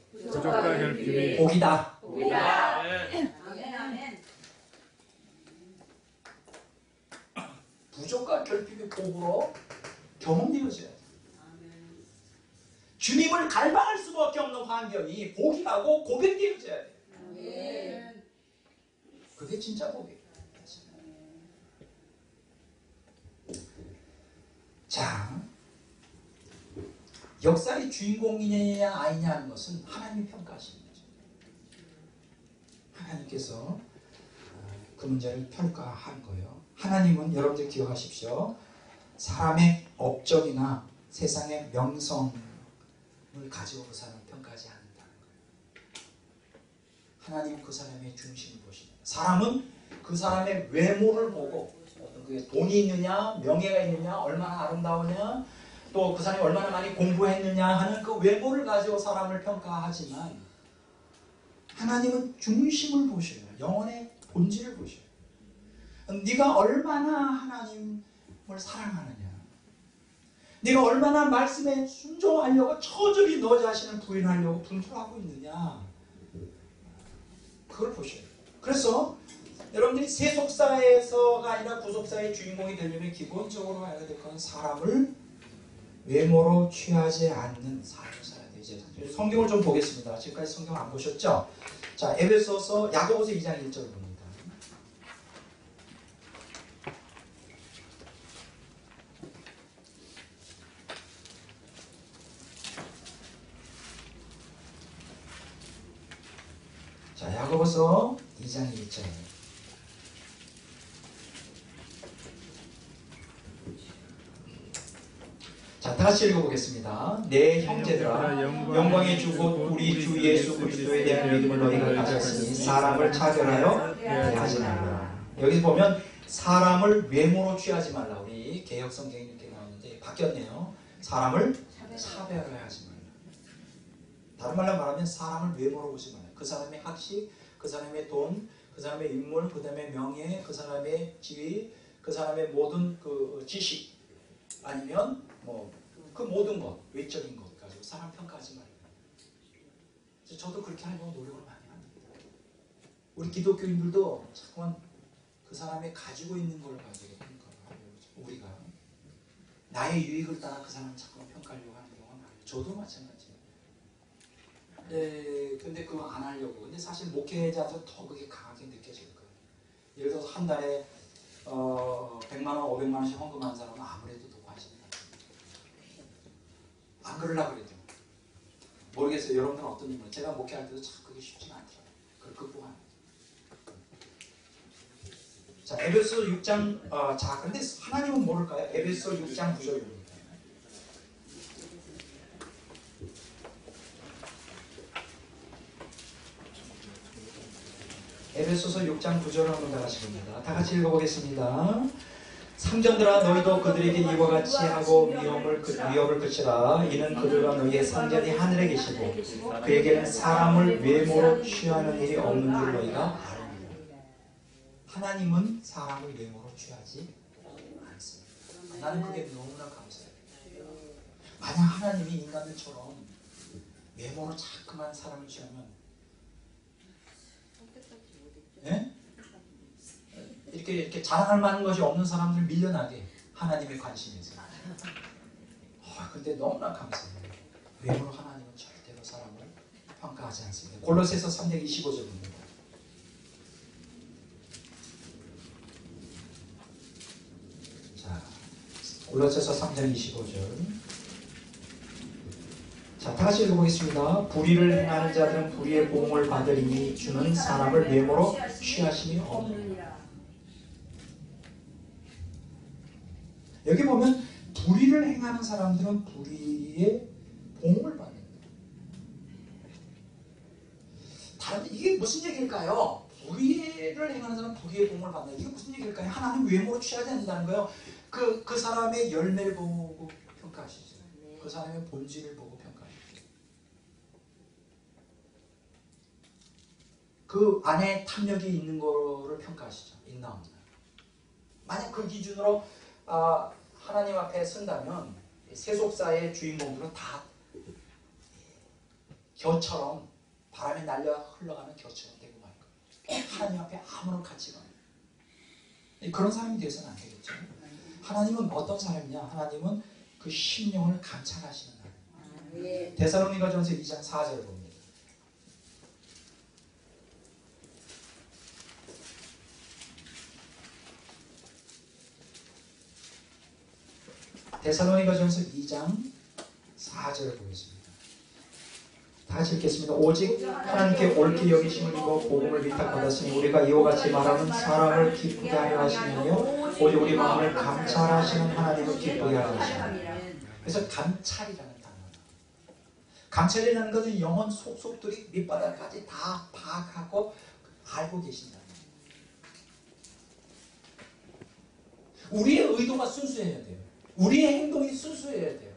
복이다. 아멘. 부족과 결핍이 복으로 경험되어져야 돼요. 주님을 갈망할 수밖에 없는 환경이 복이라고 고백되어져야 돼요. 그게 진짜 복이에요. 자, 역사의 주인공이냐 아니냐 하는 것은 하나님이 평가하시는 거죠. 하나님께서 그 문제를 평가한 거예요. 하나님은 여러분들 기억하십시오. 사람의 업적이나 세상의 명성을 가지고 그 사람을 평가하지 않는다는 거예요. 하나님은 그 사람의 중심을 보십니다. 사람은 그 사람의 외모를 보고, 어떤 그게 돈이 있느냐, 명예가 있느냐, 얼마나 아름다우냐, 또 그 사람이 얼마나 많이 공부했느냐 하는 그 외모를 가지고 사람을 평가하지만 하나님은 중심을 보셔요. 영혼의 본질을 보셔요. 네가 얼마나 하나님을 사랑하느냐, 네가 얼마나 말씀에 순종하려고 처절히 너 자신을 부인하려고 분투하고 있느냐, 그걸 보셔요. 그래서 여러분들이 세속사에서가 아니라 구속사의 주인공이 되려면 기본적으로 알아야 될 건 사람을 외모로 취하지 않는 삶을 살아야 돼요. 이제 성경을 좀 보겠습니다. 지금까지 성경 안 보셨죠? 자, 에베소서 야고보서 2장 1절 봅니다. 자, 야고보서 2장 1절. 자, 다시 읽어보겠습니다. 내 형제들아, 영광의 주 곧 우리 주 예수 그리스도에 대한 믿음을 너희가 가졌으니 사람을 차별하여 대하지 말라. 여기 보면 사람을 외모로 취하지 말라. 우리 개역 성경에 이렇게 나오는데 바뀌었네요. 사람을 차별하지 말라. 다른 말로 말하면 사람을 외모로 보지 말라. 그 사람의 학식, 그 사람의 돈, 그 사람의 인물, 그 다음에 명예, 그 사람의 지위, 그 사람의 모든 그 지식, 아니면 뭐 그 모든 것, 외적인 것 가지고 사람 평가하지 말아요. 저도 그렇게 하려고 노력을 많이 합니다. 우리 기독교인들도 자꾸만 그 사람이 가지고 있는 걸 가지고 평가를 하려고, 우리가 나의 유익을 따라 그 사람을 자꾸만 평가하려고 하는 경우가 많아요. 저도 마찬가지예요. 근데 그거 안 하려고. 근데 사실 목회자도 더 그게 강하게 느껴질 거예요. 예를 들어서 한 달에 100만 원, 500만 원씩 헌금한 사람은 아무래도 더 관심이 가요. 안 그러려고 그래도 모르겠어요. 여러분들은 어떤 분은 제가 목회할 때도 참 그게 쉽지가 않더라고요. 그걸 극복하는. 자, 에베소 6장. 자, 근데 하나님은 모를까요? 에베소 6장 9절입니다. 에베소서 6장 9절을 한번 다 같이 봅니다. 다 같이 읽어보겠습니다. 상전들아 너희도 그들에게 이와 같이 하고 위협을 그치라. 이는 그들과 너희의 상전이 하늘에 계시고 그에게는 사람을 외모로 취하는 일이 없는 줄 너희가 아느니라. 하나님은 사람을 외모로 취하지 않습니다. 나는 그게 너무나 감사해요. 만약 하나님이 인간들처럼 외모로 자꾸만 사람을 취하면, 예? 이렇게 자랑할 만한 것이 없는 사람들 밀려나게 하나님의 관심에서. 근데 너무나 감사해요. 외모로 하나님은 절대로 사람을 평가하지 않습니다. 골로새서 3장 25절입니다. 자, 골로새서 3장 25절. 자, 다시 읽어보겠습니다. 불의를 행하는 자들은 불의의 보응을 받으리니 주는 사람을 외모로 취하심이 없느니라. 여기 보면 불의를 행하는 사람들은 불의의 보응을 받는다. 이게 무슨 얘기일까요? 불의를 행하는 사람은 불의의 보응을 받는다. 이게 무슨 얘기일까요? 하나님 외모로 취하지 않는다는 거예요. 그 사람의 열매를 보고 평가하시죠. 그 사람의 본질을 보고 평가하시죠. 그 안에 탐욕이 있는 거를 평가하시죠. 있나 없나. 만약 그 기준으로 하나님 앞에 쓴다면 세속사의 주인공들은 다 겨처럼 바람에 날려 흘러가는 겨처럼 되고 말 거예요. 하나님 앞에 아무런 가치가 없는 그런 사람이 되어서는 안 되겠죠. 하나님은 어떤 사람이냐? 하나님은 그 심령을 감찰하시는 하나님. 데살로니가전서 2장 4절을 봅니다. 데살로니가전서 2장 4절을 보겠습니다. 다시 읽겠습니다. 오직 하나님께 옳게 여기심을 입어 복음을 위탁받았으니 우리가 이와 같이 말하는 사람을 기쁘게 하려 하시느며 오직 우리 마음을 감찰하시는 하나님을 기쁘게 하려 하시느니라. 그래서 감찰이라는 단어. 감찰이라는 것은 영혼 속속들이 밑바닥까지 다 파악하고 알고 계신다. 우리의 의도가 순수해야 돼요. 우리의 행동이 순수해야 돼요.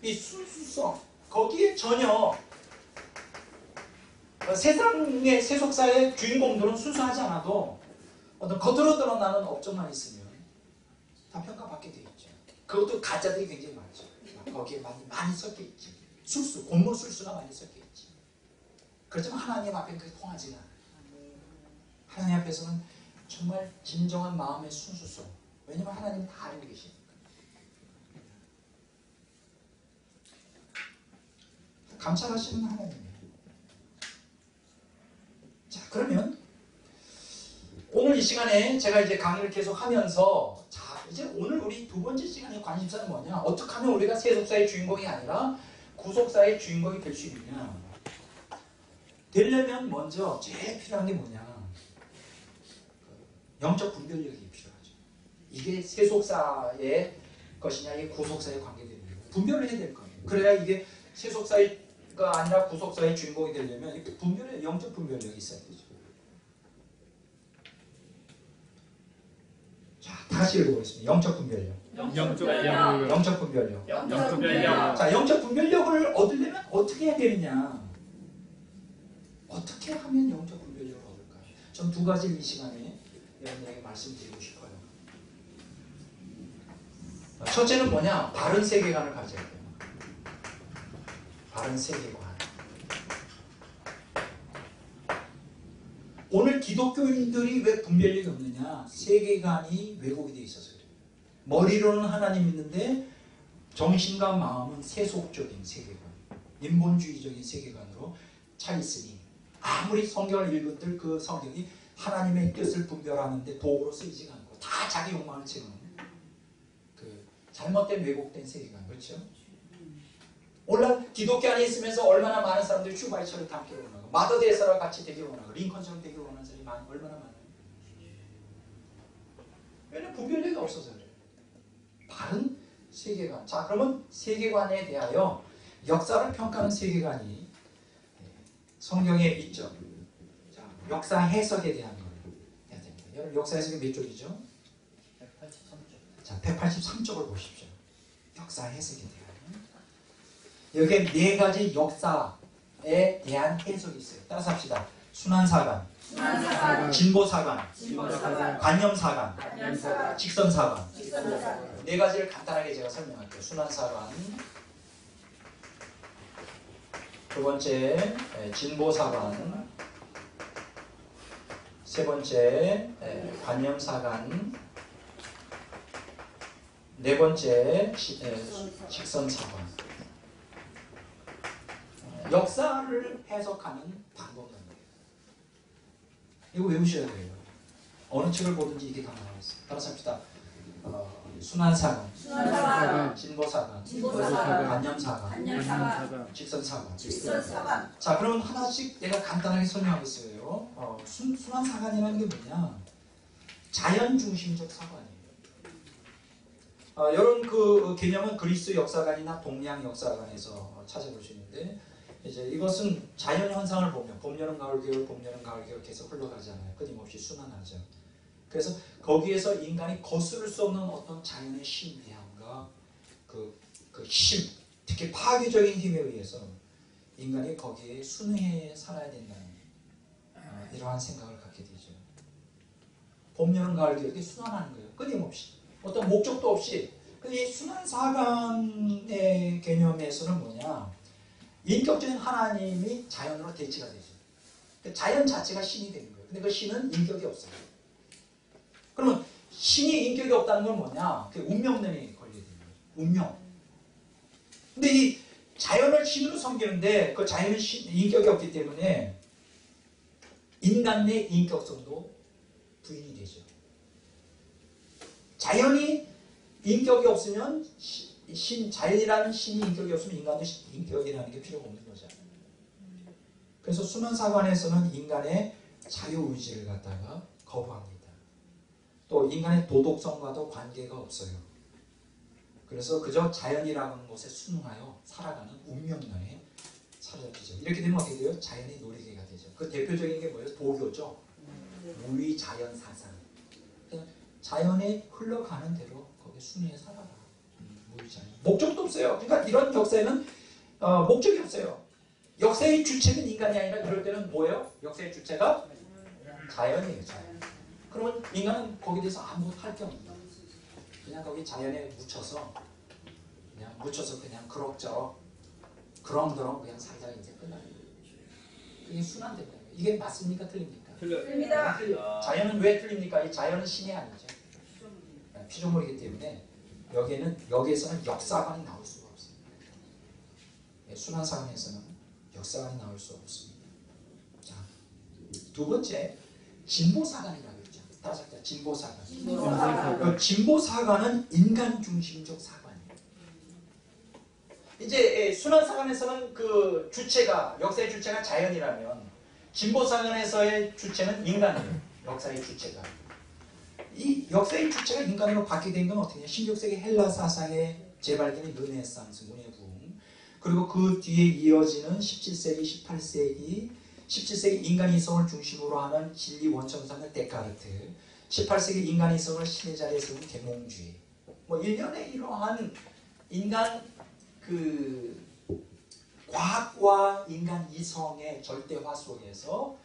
이 순수성, 거기에 전혀 세상의 세속사의 주인공들은 순수하지 않아도 어떤 겉으로 드러나는 업적만 있으면 다 평가받게 되어 있죠. 그것도 가짜들이 굉장히 많죠. 거기에 많이 섞여 있지. 곡물 술수가 많이 섞여 있지. 그렇지만 하나님 앞에는 그게 통하지가 않아요. 하나님 앞에서는 정말 진정한 마음의 순수성. 왜냐하면 하나님은 다 알고 계시니까. 감찰하시는 하나님이에요. 자, 그러면 오늘 이 시간에 제가 이제 강의를 계속 하면서 자, 이제 오늘 우리 두 번째 시간의 관심사는 뭐냐? 어떻게 하면 우리가 세속사의 주인공이 아니라 구속사의 주인공이 될 수 있느냐? 되려면 먼저 제일 필요한 게 뭐냐? 영적 분별력이 필요하죠. 이게 세속사의 것이냐, 이게 구속사의 관계됩니다. 분별을 해야 될 거예요. 그래야 이게 세속사가 아니라 구속사의 주인공이 되려면 분별의 영적 분별력이 있어야 되죠. 자, 다시 읽어보겠습니다. 영적 분별력. 영적 분별력. 자, 영적 분별력을 얻으려면 어떻게 해야 되느냐? 어떻게 하면 영적 분별력을 얻을까요? 전 두 가지를 이 시간에 여러분에게 말씀드리고 싶어요. 첫째는 뭐냐? 바른 세계관을 가져야 돼요. 바른 세계관. 오늘 기독교인들이 왜 분별력이 없느냐? 세계관이 왜곡이 되어 있어서 그래요. 머리로는 하나님 있는데 정신과 마음은 세속적인 세계관, 인본주의적인 세계관으로 차 있으니 아무리 성경을 읽은들 그 성경이 하나님의 뜻을 분별하는데 도구로 쓰이지 않고 다 자기 욕망을 채우는 그 잘못된 왜곡된 세계관, 그렇죠? 오늘 기독교 안에 있으면서 얼마나 많은 사람들이 슈바이처를 담기를 원하고 마더데서랑 같이 되기를 원하고 링컨처럼 되기를 원하는 사람이 얼마나 많아요. 왜냐하면 분별력이 없어서 그래요. 바른 세계관. 자, 그러면 세계관에 대하여 역사를 평가하는 세계관이 성경에 있죠. 자, 역사 해석에 대한 걸 해야 됩니다. 여러분 역사 해석이 몇 쪽이죠? 자, 183쪽을 보십시오. 역사 해석에 대한. 여기에 네 가지 역사에 대한 해석이 있어요. 따라서 합시다. 순환사관, 진보사관, 관념사관, 직선사관. 네 가지를 간단하게 제가 설명할게요. 순환사관, 두 번째 진보사관, 세 번째 관념사관, 네 번째 직선사관. 역사를 해석하는 방법입니다. 이거 외우셔야 돼요. 어느 책을 보든지 이게 다 나와 있어요. 따라서 합시다. 순환사관, 진보사관, 관념사관, 직선사관. 자, 그러면 하나씩 내가 간단하게 설명하겠어요. 순환사관이라는 게 뭐냐? 자연중심적 사관이에요. 이런 그 개념은 그리스 역사관이나 동양 역사관에서 찾아볼 수 있는데, 이제 이것은 자연 현상을 보면 봄, 여름, 가을, 겨울, 봄, 여름, 가을, 겨울 계속 흘러가잖아요. 끊임없이 순환하죠. 그래서 거기에서 인간이 거스를 수 없는 어떤 자연의 신비함과 그 힘, 특히 파괴적인 힘에 의해서 인간이 거기에 순회해 살아야 된다는 이러한 생각을 갖게 되죠. 봄, 여름, 가을, 겨울 이렇게 순환하는 거예요. 끊임없이. 어떤 목적도 없이. 근데 이 순환사관의 개념에서는 뭐냐? 인격적인 하나님이 자연으로 대치가 되죠. 자연 자체가 신이 되는 거예요. 근데 그 신은 인격이 없어요. 그러면 신이 인격이 없다는 건 뭐냐? 그 운명론이 걸리게 되는 거예요. 운명. 근데 이 자연을 신으로 섬기는데 그 자연은 인격이 없기 때문에 인간의 인격성도 부인이 되죠. 자연이 인격이 없으면 자연이라는 신이 인격이 없으면 인간도 인격이라는 게 필요가 없는 거잖아요. 그래서 순환사관에서는 인간의 자유의지를 갖다가 거부합니다. 또 인간의 도덕성과도 관계가 없어요. 그래서 그저 자연이라는 것에 순응하여 살아가는 운명론에 사로잡히죠. 이렇게 되면 어떻게 돼요? 자연이 놀이개가 되죠. 그 대표적인 게 뭐예요? 도교죠. 무위자연사상. 자연에 흘러가는 대로 거기에 순위에 살아라. 목적도 없어요. 그러니까 이런 역사에는 목적이 없어요. 역사의 주체는 인간이 아니라 이럴 때는 뭐예요? 역사의 주체가 자연이에요. 자연. 그러면 인간은 거기에 대해서 아무것도 할 게 없는 거예요. 그냥 거기 자연에 묻혀서 그냥 그럭저럭 그렁더렁 그냥 살다가 이제 끝나는 거예요. 그게 순환된 거예요. 이게 맞습니까? 틀립니까? 틀립니다. 자연은 왜 틀립니까? 이 자연은 신이 아니죠. 피조물이기 때문에 여기에서는 역사관이 나올 수가 없습니다. 순환사관에서는 역사관이 나올 수 없습니다. 자, 두 번째 진보사관이라고 했죠. 따라서 진보사관. 그 진보사관은 인간 중심적 사관이에요. 이제 순환사관에서는 그 주체가 역사의 주체가 자연이라면 진보사관에서의 주체는 인간이에요. 역사의 주체가. 이 역사의 주체가 인간으로 바뀌게 된 건 어떻게 되냐? 16세기 헬라 사상의 재발견이 르네상스, 문예 부흥, 그리고 그 뒤에 이어지는 17세기, 17세기 인간 이성을 중심으로 하는 진리 원천상의 데카르트, 18세기 인간 이성을 신의 자리에 세운 계몽주의. 뭐 일련의 이러한 인간 그 과학과 인간 이성의 절대화 속에서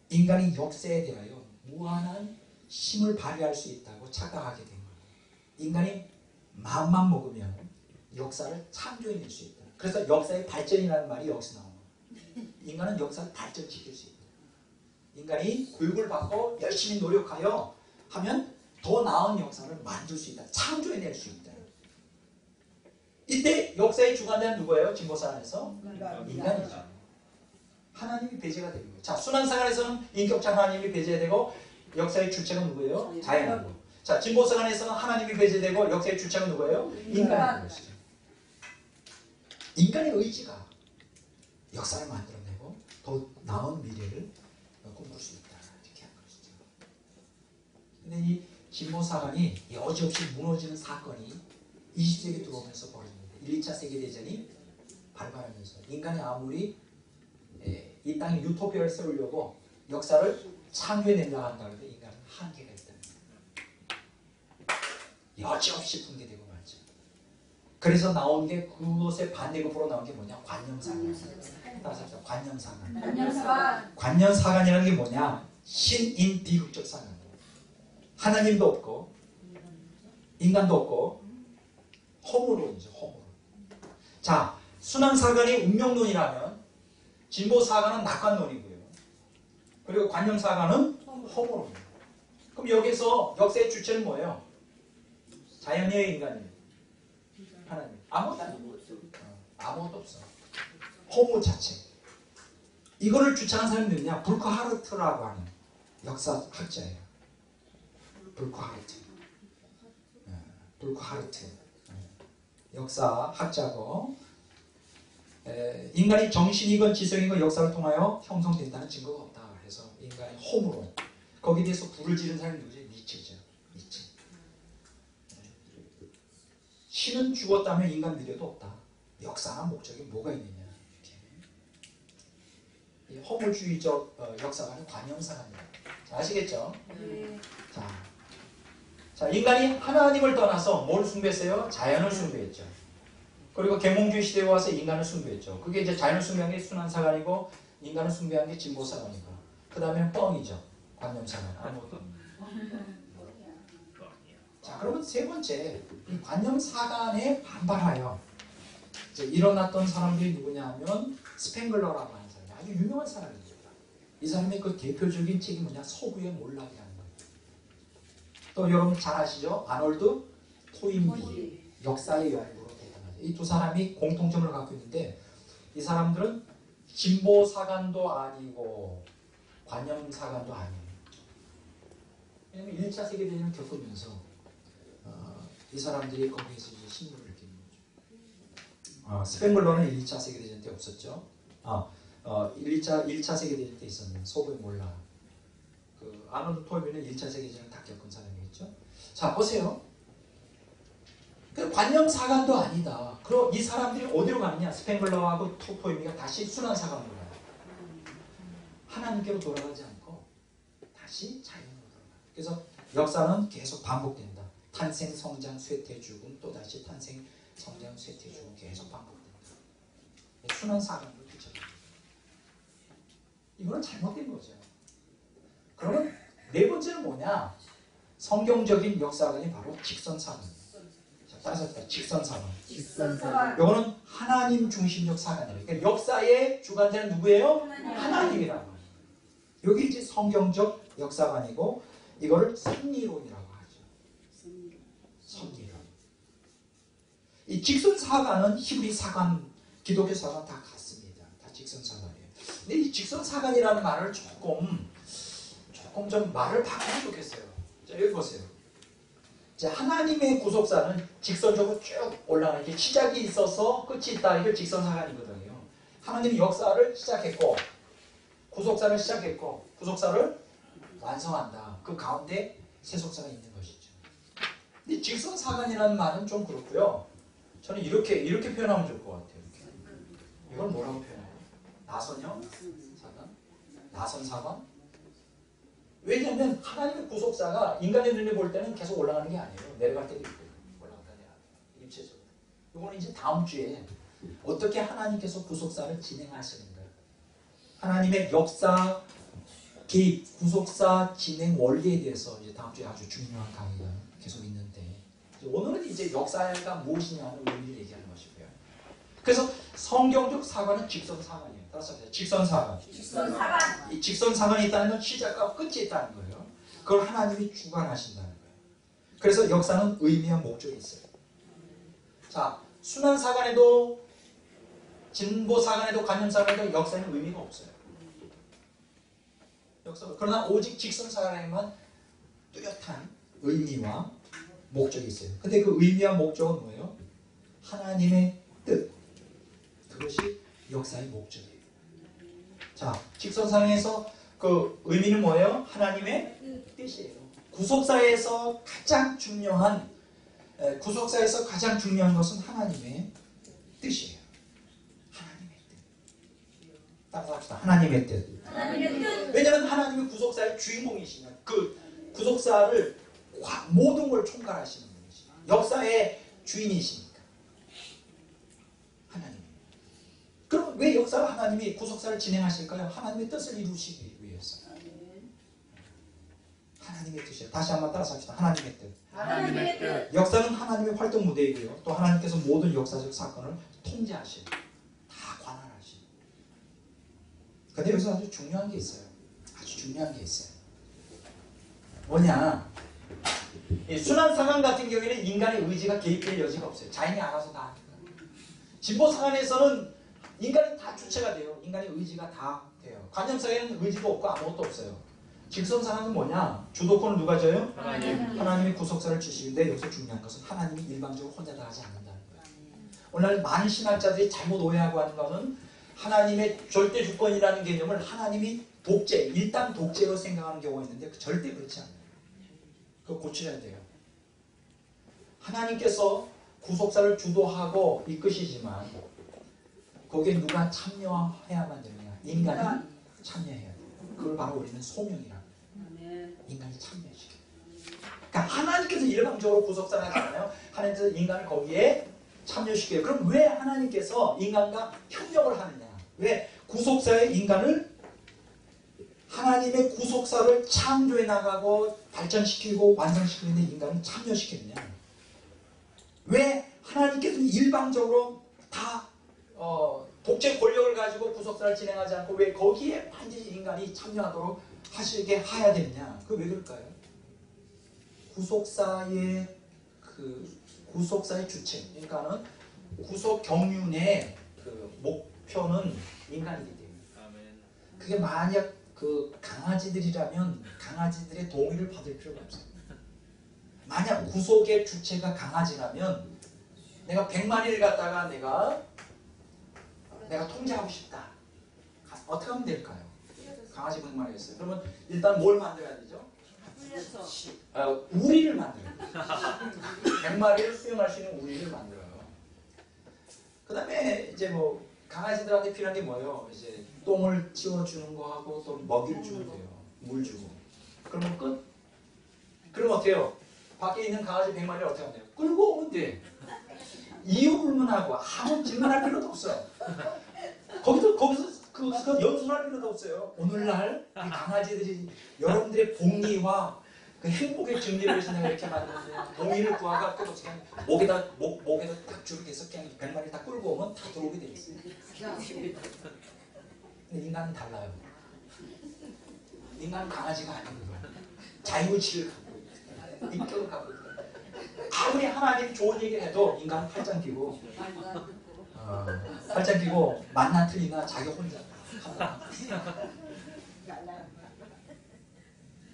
인간이 역사에 대하여 무한한 힘을 발휘할 수 있다고 착각하게 된 거예요. 인간이 마음만 먹으면 역사를 창조해낼 수 있다. 그래서 역사의 발전이라는 말이 여기서 나오는 거예요. 인간은 역사를 발전시킬 수 있다. 인간이 교육을 받고 열심히 노력하여 하면 더 나은 역사를 만들 수 있다. 창조해낼 수 있다. 이때 역사의 주관자는 누구예요? 진보사관에서? 인간이죠. 하나님이 배제가 되는 거예요. 자, 순환사관에서는 인격자 하나님이 배제되고 역사의 주체가 누구예요? 자연이고. 자, 진보사관에서는 하나님이 배제되고 역사의 주체가 누구예요? 인간인 것이죠. 인간의 의지가 역사를 만들어내고 더 나은 미래를 꿈꿀 수 있다. 이렇게 한 것이죠. 근데 이 진보사관이 여지없이 무너지는 사건이 20세기 들어오면서 벌어집니다. 1, 2차 세계대전이 발발하면서 인간이 아무리 이 땅에 유토피아를 세우려고 역사를 창조해내려고 한다고 해도 인간은 한계가 있다. 여지없이 붕괴되고 말죠. 그래서 나온 게 그것의 반대급으로 나온 게 뭐냐? 관념사관. 따라서 관념사관. 관념사관이라는 게 뭐냐? 신인 비극적 사관. 하나님도 없고 인간도 없고 허무론이죠. 허무론. 자, 순환사관이 운명론이라면 진보사관은 낙관론이고요. 그리고 관념사관은 허무론이에요. 그럼 여기서 역사의 주체는 뭐예요? 자연이에요, 인간이에요? 하나님. 아무것도 아니고 아무것도 없어. 허무 자체. 이거를 주장한 사람이 누구냐? 불크하르트라고 하는 역사학자예요. 불크하르트. 불크하르트. 역사학자고 인간이 정신이건 지성이건 역사를 통하여 형성된다는 증거가 없다. 그래서 인간의 허무론. 거기에 대해서 불을 지른 사람이 누구지? 니체죠. 니체. 신은 죽었다면 인간 미래도 없다. 역사나 목적이 뭐가 있느냐. 이렇게. 허물주의적 역사관은 관념사관이다. 자, 아시겠죠? 자, 인간이 하나님을 떠나서 뭘 숭배했어요? 자연을 숭배했죠. 그리고 계몽주의 시대에 와서 인간을 숭배했죠. 그게 이제 자연을 숭배한 게 순환사관이고 인간을 숭배한 게 진보사관이고 그 다음에 뻥이죠. 관념사관. 아무것도 없는. 자, 그러면 세 번째 이 관념사관에 반발하여 이제 일어났던 사람들이 누구냐 하면 스팽글러라고 하는 사람이 아주 유명한 사람입니다. 이 사람의 그 대표적인 책이 뭐냐? 서구의 몰락이라는 거예요. 또 여러분 잘 아시죠? 아놀드 토인비 역사의 연구로 대단하죠. 이 두 사람이 공통점을 갖고 있는데 이 사람들은 진보사관도 아니고 관념사관도 아니에요. 왜냐하면 1차 세계대전을 겪으면서 이 사람들이 거기에서 이제 신물을 느끼는 거죠. 스팽글러는 1차 세계대전 때 없었죠. 1차 세계대전 때 있었는 소부의 몰락. 그 아놀드 토인비는 1차 세계대전을 다 겪은 사람이겠죠. 자, 보세요. 그 관념사관도 아니다. 그럼 이 사람들이 어디로 가느냐? 스팽글러하고 토인비가 다시 순환사관으로 가요. 하나님께로 돌아가지 않고 다시 자연으로 돌아가요. 그래서 역사는 계속 반복된다. 탄생, 성장, 쇠퇴, 죽음, 또다시 탄생, 성장, 쇠퇴, 죽음 계속 반복된다. 순환사관으로 비춰요. 이거는 잘못된 거죠. 그러면 네 번째는 뭐냐? 성경적인 역사관이 바로 직선사관이에요. 자, 따라서 직선사관. 이거는 하나님 중심적 사관이에요. 그러니까 역사의 주관자는 누구예요? 하나님이라고 해요. 여기 이제 성경적 역사관이고 이거를 섭리론이라고 하죠. 섭리론. 이 직선사관은 히브리 사관, 기독교 사관 다 같습니다. 다 직선사관이에요. 근데 이 직선사관이라는 말을 조금 좀 말을 바꾸면 좋겠어요. 자, 여기 보세요. 자, 하나님의 구속사는 직선적으로 쭉 올라가는 게 시작이 있어서 끝이 있다. 이게 직선사관이거든요. 하나님이 역사를 시작했고 구속사를 시작했고 구속사를 완성한다. 그 가운데 세속사가 있는 것이죠. 근데 직선사관이라는 말은 좀 그렇고요. 저는 이렇게 표현하면 좋을 것 같아요. 이걸 뭐라고 표현해요? 나선형 사관? 나선사관? 왜냐하면 하나님의 구속사가 인간의 눈에 볼 때는 계속 올라가는 게 아니에요. 내려갈 때도 있고 올라간다 내려간다. 입체적으로. 이거는 이제 다음 주에 어떻게 하나님께서 구속사를 진행하시는가. 하나님의 역사 개입, 구속사 진행 원리에 대해서 이제 다음 주에 아주 중요한 강의가 계속 있는데 오늘은 이제 역사가 무엇이냐는 의미를 얘기하는 것이고요. 그래서 성경적 사관은 직선사관이에요. 따라서 직선사관. 이 직선사관이 있다는 건 시작과 끝이 있다는 거예요. 그걸 하나님이 주관하신다는 거예요. 그래서 역사는 의미와 목적이 있어요. 자, 순환사관에도 진보사관에도 관념사관에도 역사는 의미가 없어요. 그러나 오직 직선사관에만 뚜렷한 의미와 목적이 있어요. 근데 그 의미와 목적은 뭐예요? 하나님의 뜻. 그것이 역사의 목적이에요. 자, 직선상에서 그 의미는 뭐예요? 하나님의 뜻이에요. 구속사에서 가장 중요한 것은 하나님의 뜻이에요. 하나님의 뜻. 따라서 합시다. 하나님의 뜻. 왜냐하면 하나님이 구속사의 주인공이시냐. 그 구속사를 모든 걸 총괄하시는 분이시죠. 역사의 주인이시니까. 하나님. 그럼 왜 역사를 하나님이 구속사를 진행하실까요? 하나님의 뜻을 이루시기 위해서. 하나님의 뜻이에요. 다시 한번 따라서 합시다. 하나님의 뜻. 하나님의 뜻. 역사는 하나님의 활동 무대이고요. 또 하나님께서 모든 역사적 사건을 통제하시고 다 관할하시고. 근데 여기서 아주 중요한 게 있어요. 아주 중요한 게 있어요. 뭐냐? 이 순환 상황 같은 경우에는 인간의 의지가 개입될 여지가 없어요. 자연이 알아서 다 합니다. 진보 상황에서는 인간이 다 주체가 돼요. 인간의 의지가 다 돼요. 관념상에는 의지도 없고 아무것도 없어요. 직선 상황은 뭐냐? 주도권을 누가 져요? 하나님이 구속사를 주시는데 여기서 중요한 것은 하나님이 일방적으로 혼자 다 하지 않는다는 거예요. 오늘 많은 신학자들이 잘못 오해하고 하는 것은 하나님의 절대 주권이라는 개념을 하나님이 독재, 일당 독재로 생각하는 경우가 있는데 절대 그렇지 않아요. 그거 고쳐야 돼요. 하나님께서 구속사를 주도하고 이끄시지만 거기에 누가 참여해야만 되느냐? 인간이 참여해야 돼요. 그걸 바로 우리는 소명이라고 해요. 인간이 참여시켜요. 그러니까 하나님께서 일방적으로 구속사를 하잖아요. 하나님께서 인간을 거기에 참여시켜요. 그럼 왜 하나님께서 인간과 협력을 하느냐? 왜 구속사의 인간을 하나님의 구속사를 창조해 나가고 발전시키고 완성시키는데 인간을 참여시키느냐? 왜 하나님께서 일방적으로 다 독재 권력을 가지고 구속사를 진행하지 않고 왜 거기에 반드시 인간이 참여하도록 하시게 해야 되느냐? 그 왜 그럴까요? 구속사의 주체, 그러니까는 구속 경륜의 그 목표는 인간이기 때문에. 그게 만약 그 강아지들이라면 강아지들의 동의를 받을 필요가 없어요. 만약 구속의 주체가 강아지라면 내가 100마리를 갖다가 내가 통제하고 싶다. 어떻게 하면 될까요? 강아지 100마리였어요. 그러면 일단 뭘 만들어야 되죠? 우리를 만들어요. 100마리를 수용할 수 있는 우리를 만들어요. 그 다음에 이제 뭐 강아지들한테 필요한 게 뭐예요? 이제 똥을 치워주는 거 하고 또 먹이를 주면 돼요. 물 주고. 그러면 끝? 그럼 어떻게 해요? 밖에 있는 강아지 100마리를 어떻게 하면 돼요? 끌고 오면 돼. 이유 불문하고 아무 질문할 필요도 없어요. 거기서 그 연습할 필요도 없어요. 오늘날 이 강아지들이 여러분들의 복리와 그 행복의 증리를 위해서 내가 이렇게 만드는데 동의를 구하고 그냥 목에다 딱 줄을 계속 그냥 100마리 다 끌고 오면 다 들어오게 돼 있어요. 근데 인간은 달라요. 인간은 강아지가 아니거든요. 자유의지를 갖고 있어요. 인격을 갖고 있어요. 아무리 하나님이 좋은 얘기를 해도 인간은 팔짱 끼고 만나 틀리나 자기 혼자 한다.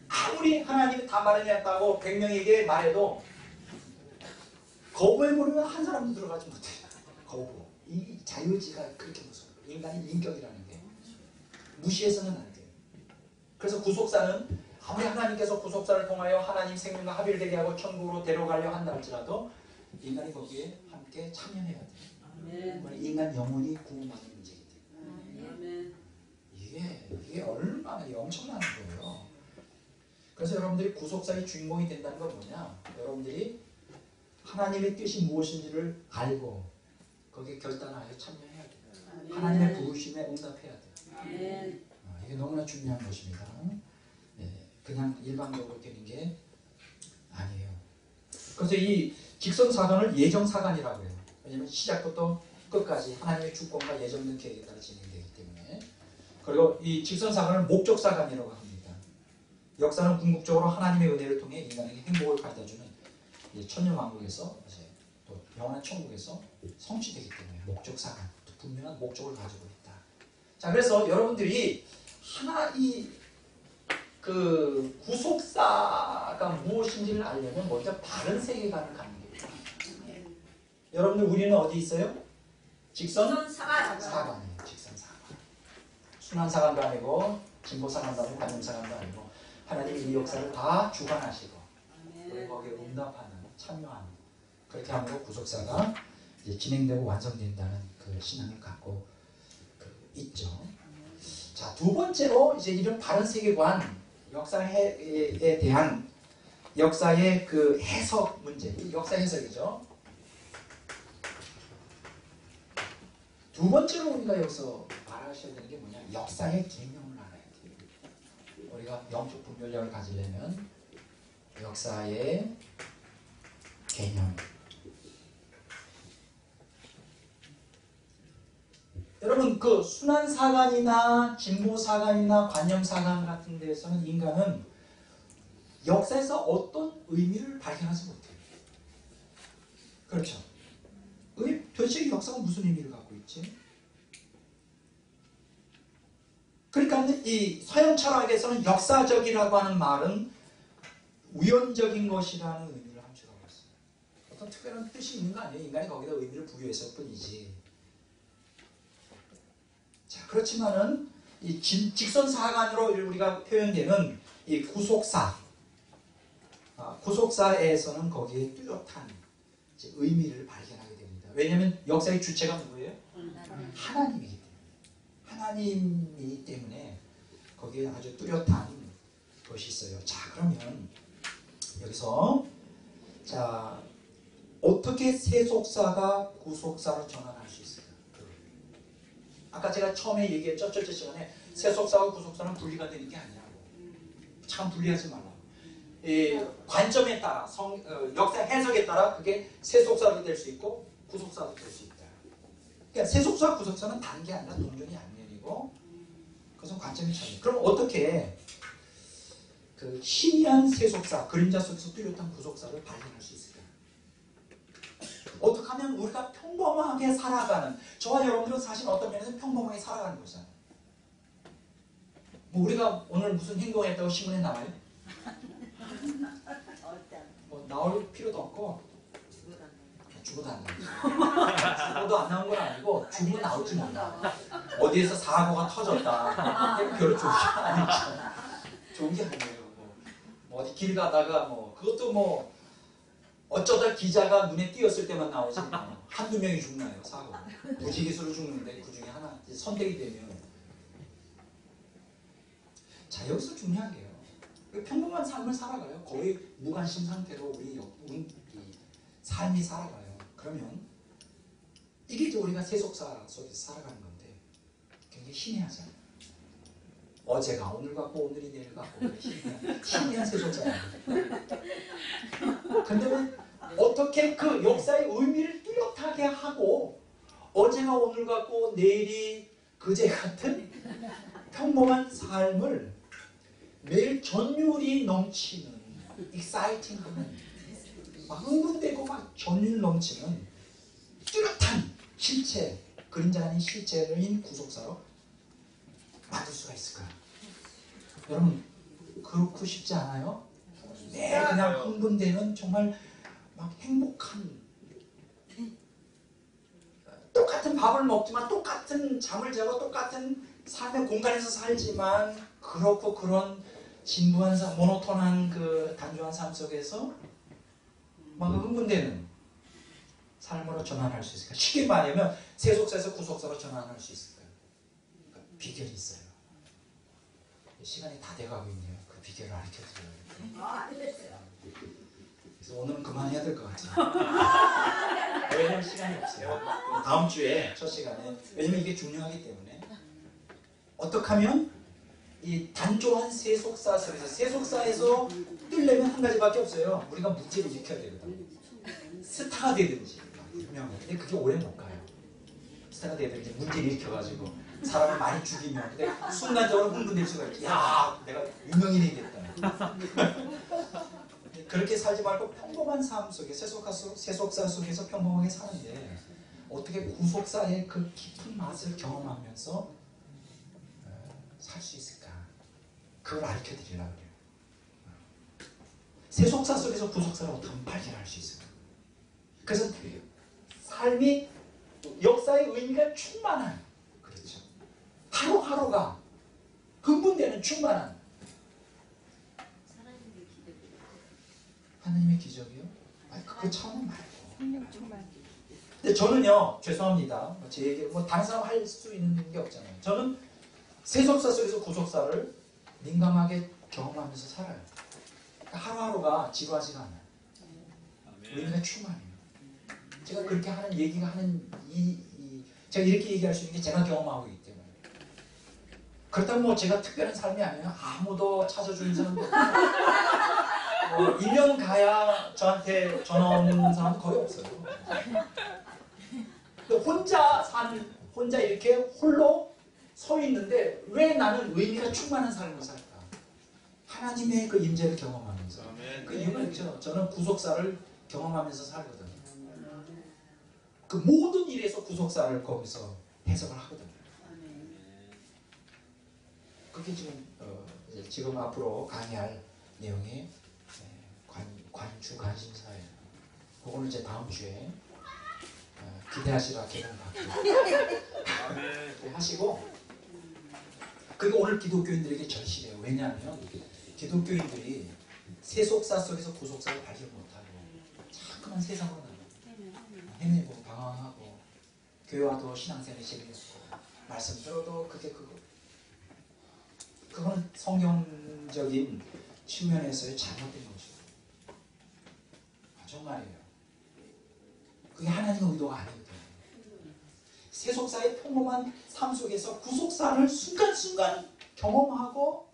아무리 하나님이 다 마련했다고 100명에게 말해도 거부해버리면 한 사람도 들어가지 못해. 거부. 이 자유의지가 그렇게 무서워요. 인간의 인격이라는 게. 무시해서는 안 돼요. 그래서 구속사는 아무리 하나님께서 구속사를 통하여 하나님 생명과 합의를 되게 하고 천국으로 데려가려 한다 할지라도 인간이 거기에 함께 참여해야 돼요. 인간 영혼이 구원받는 문제이기 때문에. 이게 얼마나 엄청난 거예요. 그래서 여러분들이 구속사의 주인공이 된다는 건 뭐냐? 여러분들이 하나님의 뜻이 무엇인지를 알고 거기에 결단하여 참여해야 돼요. 하나님의 부르심에 응답해야 돼요. 이게 너무나 중요한 것입니다. 그냥 일방적으로 되는 게 아니에요. 그래서 이 직선사관을 예정사관이라고 해요. 왜냐하면 시작부터 끝까지 하나님의 주권과 예정된 계획에 따라 진행되기 때문에. 그리고 이 직선사관을 목적사관이라고 합니다. 역사는 궁극적으로 하나님의 은혜를 통해 인간에게 행복을 가져다주는 천년왕국에서 이제 또 영원한 천국에서 성취되기 때문에 목적사관, 분명한 목적을 가지고 있다. 자, 그래서 여러분들이 그 구속사가 무엇인지를 알려면 먼저 바른 세계관을 갖는 게 필요합니다. 여러분들 우리는 어디 있어요? 직선사관이에요. 직선사관. 순환사관도 아니고 진보사관도 아니고 관념사관도 아니고 하나님이 이 역사를 다 주관하시고 우리 거기에 응답하는, 참여하는 그렇게 함으로 구속사가 이제 진행되고 완성된다는 그 신앙을 갖고 있죠. 자, 두 번째로 이제 이런 바른 세계관, 역사에 대한 역사의 그 해석 문제, 역사 해석이죠. 두 번째로 우리가 여기서 말하셔야 되는 게 뭐냐? 역사의 개념을 알아야 돼요. 우리가 영적 분별력을 가지려면 역사의 개념. 여러분 그 순환사관이나 진보사관이나 관념사관 같은 데서는 인간은 역사에서 어떤 의미를 발견하지 못해요. 그렇죠. 도대체 역사가 무슨 의미를 갖고 있지? 그러니까 이 서양 철학에서는 역사적이라고 하는 말은 우연적인 것이라는 의미를 함축하고 있어요. 어떤 특별한 뜻이 있는 거 아니에요. 인간이 거기다 의미를 부여했을 뿐이지. 자, 그렇지만은 이 직선사관으로 우리가 표현되는 이 구속사, 구속사에서는 거기에 뚜렷한 의미를 발견하게 됩니다. 왜냐하면 역사의 주체가 누구예요? 하나님이기 때문에. 하나님이기 때문에 거기에 아주 뚜렷한 것이 있어요. 자, 그러면 여기서 자 어떻게 세속사가 구속사로 전환할 수 있을까? 아까 제가 처음에 얘기했죠. 첫째 시간에 세속사와 구속사는 분리가 되는 게 아니라고. 참 분리하지 말라고. 관점에 따라 역사 해석에 따라 그게 세속사도 될 수 있고 구속사도 될 수 있다. 그러니까 세속사와 구속사는 다른 게 아니라 동전이 안면이고 그것은 관점이 차이예요. 그럼 어떻게 그 희미한 세속사, 그림자 속에서 뚜렷한 구속사를 발견할 수 있을까? 어떻게 하면 우리가 평범하게 살아가는, 저와 여러분들은 사실 어떤 면에서 평범하게 살아가는 거잖아요. 뭐 우리가 오늘 무슨 행동했다고 신문에 나와요? 뭐 나올 필요도 없고 죽어도 안 나오죠. 죽어도 안 나온 건 아니고 죽으면 나올지 몰라. 어디에서 사고가 터졌다. 별로 좋은 게 아니죠. 좋은 게 아니에요. 뭐 어디 길 가다가 뭐 그것도 뭐 어쩌다 기자가 눈에 띄었을 때만 나오지. 한두 명이 죽나요, 사고. 부지기수로 죽는데 그 중에 하나 선택이 되면. 자, 여기서 중요한 게요. 평범한 삶을 살아가요. 거의 무관심 상태로 우리 삶이 살아가요. 그러면 이게 이제 우리가 세속사 속에서 살아가는 건데 굉장히 희미하잖아요. 어제가 오늘 같고 오늘이 내일 같고 희미한 세속사예요. 근데 어떻게 그 역사의 의미를 뚜렷하게 하고 어제가 오늘 같고 내일이 그제 같은 평범한 삶을 매일 전율이 넘치는 exciting한 막 흥분되고 막 전율 넘치는 뚜렷한 실체, 그림자 아닌 실체인 구속사로 만들 수가 있을까요? 여러분 그렇고 싶지 않아요? 매일 그냥 흥분되는 정말 막 행복한 똑같은 밥을 먹지만 똑같은 잠을 자고 똑같은 삶의 공간에서 살지만 그렇고 그런 진부한 삶, 모노톤한 그 단조한 삶 속에서 막 흥분되는 삶으로 전환할 수 있을까? 쉽게 말하면 세속사에서 구속사로 전환할 수 있을까요? 그러니까 비결이 있어요. 시간이 다 돼가고 있네요. 그 비결을 알려드려요. 그래서 오늘은 그만해야 될 것 같아요. 왜냐면 시간이 없어요. 다음 주에 첫 시간에 왜냐면 이게 중요하기 때문에 어떻게 하면 이 단조한 세속사 속에서 세속사에서 뚫려면 한 가지밖에 없어요. 우리가 문제를 일으켜야 되거든. 스타가 되든지 근데 그게 오래 못 가요. 스타가 되든지 문제를 일으켜가지고 사람을 많이 죽이면 근데 순간적으로 흥분될 수가 있지. 야 내가 유명인이 됐다. 그렇게 살지 말고 평범한 삶 속에 세속사 속에서 평범하게 사는데 어떻게 구속사의 그 깊은 맛을 경험하면서 살 수 있을까? 그걸 알려드리려고 그래요. 세속사 속에서 구속사를 어떻게 발견할 수 있을까? 그래서 삶이 역사의 의미가 충만한 그렇죠. 하루하루가 흥분되는 충만한 하나님의 기적이요? 아니 그 차원은 말고. 근데 저는요 죄송합니다. 제 얘기를 뭐 다른 사람 할 수 있는 게 없잖아요. 저는 세속사 속에서 구속사를 민감하게 경험하면서 살아요. 하루하루가 지루하지가 않아요. 의미가 충만해요. 제가 그렇게 하는 얘기가 하는 제가 이렇게 얘기할 수 있는 게 제가 경험하고 있기 때문에. 그렇다고 뭐 제가 특별한 삶이 아니에요. 아무도 찾아주는 사람도 없고 1년 가야 저한테 전화 오는 사람도 거의 없어요. 혼자 이렇게 홀로 서 있는데 왜 나는 의미가 충만한 삶을 살까? 하나님의 그 임재를 경험하면서. 그 이유가 있죠. 저는 구속사를 경험하면서 살거든요. 그 모든 일에서 구속사를 거기서 해석을 하거든요. 그게 지금 앞으로 강의할 내용의 관심사예요. 그거는 이제 다음 주에 기대하시라 개봉받고 하시고, 그게 오늘 기독교인들에게 절실해요. 왜냐하면 기독교인들이 세속사 속에서 구속사를 발견 못하고 자꾸만 세상으로 헤매고 방황하고 교회와도 신앙생활이 재미없고 말씀 들어도 그거는 성경적인 측면에서의 잘못된 것이고 정말이에요. 그게 하나님의 의도가 아니거든요. 세속사의 평범한 삶 속에서 구속사를 순간순간 경험하고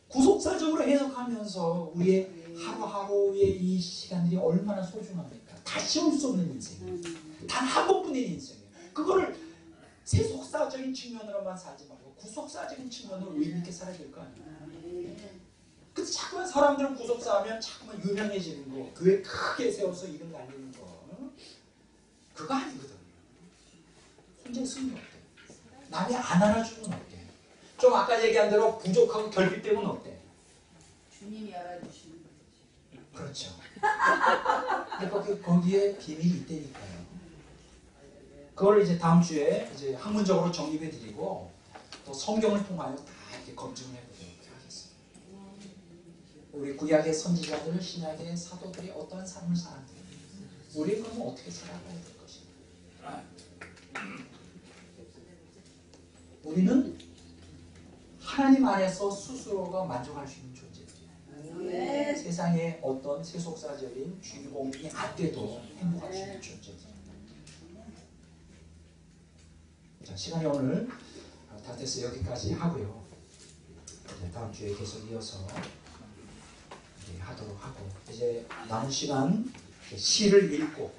구속사적으로 해석하면서 우리의 하루하루의 이 시간들이 얼마나 소중합니까? 다시 올 수 없는 인생이에요. 단 한 번뿐인 인생이에요. 그거를 세속사적인 측면으로만 살지 말고 구속사적인 측면으로 의미 있게 살아야 될 거 아니에요. 그래서 자꾸만 사람들은 구속사 하면 자꾸만 유명해지는 거, 교회 크게 세워서 이름 날리는 거, 그거 아니거든요. 혼자 있으면 어때? 남이 안 알아주면 어때? 좀 아까 얘기한 대로 부족하고 결핍되면 어때? 주님이 알아주시는 거지. 그렇죠. 거기에 비밀이 있다니까요. 그걸 이제 다음 주에 이제 학문적으로 정립해 드리고 또 성경을 통하여 다 이렇게 검증해 보도록 하겠습니다. 우리 구약의 선지자들, 신약의 사도들이 어떠한 삶을 살았는지, 우리는 그러면 어떻게 살아가야 될 것인가? 우리는 하나님 안에서 스스로가 만족할 수 있는 존재들이에요. 세상에 어떤 세속사적인 주인공이 안 돼도 행복할 수 있는 존재들이에요. 자, 시간이 오늘 다 돼서 여기까지 하고요. 다음 주에 계속 이어서 하도록 하고, 이제 남은 시간 시를 읽고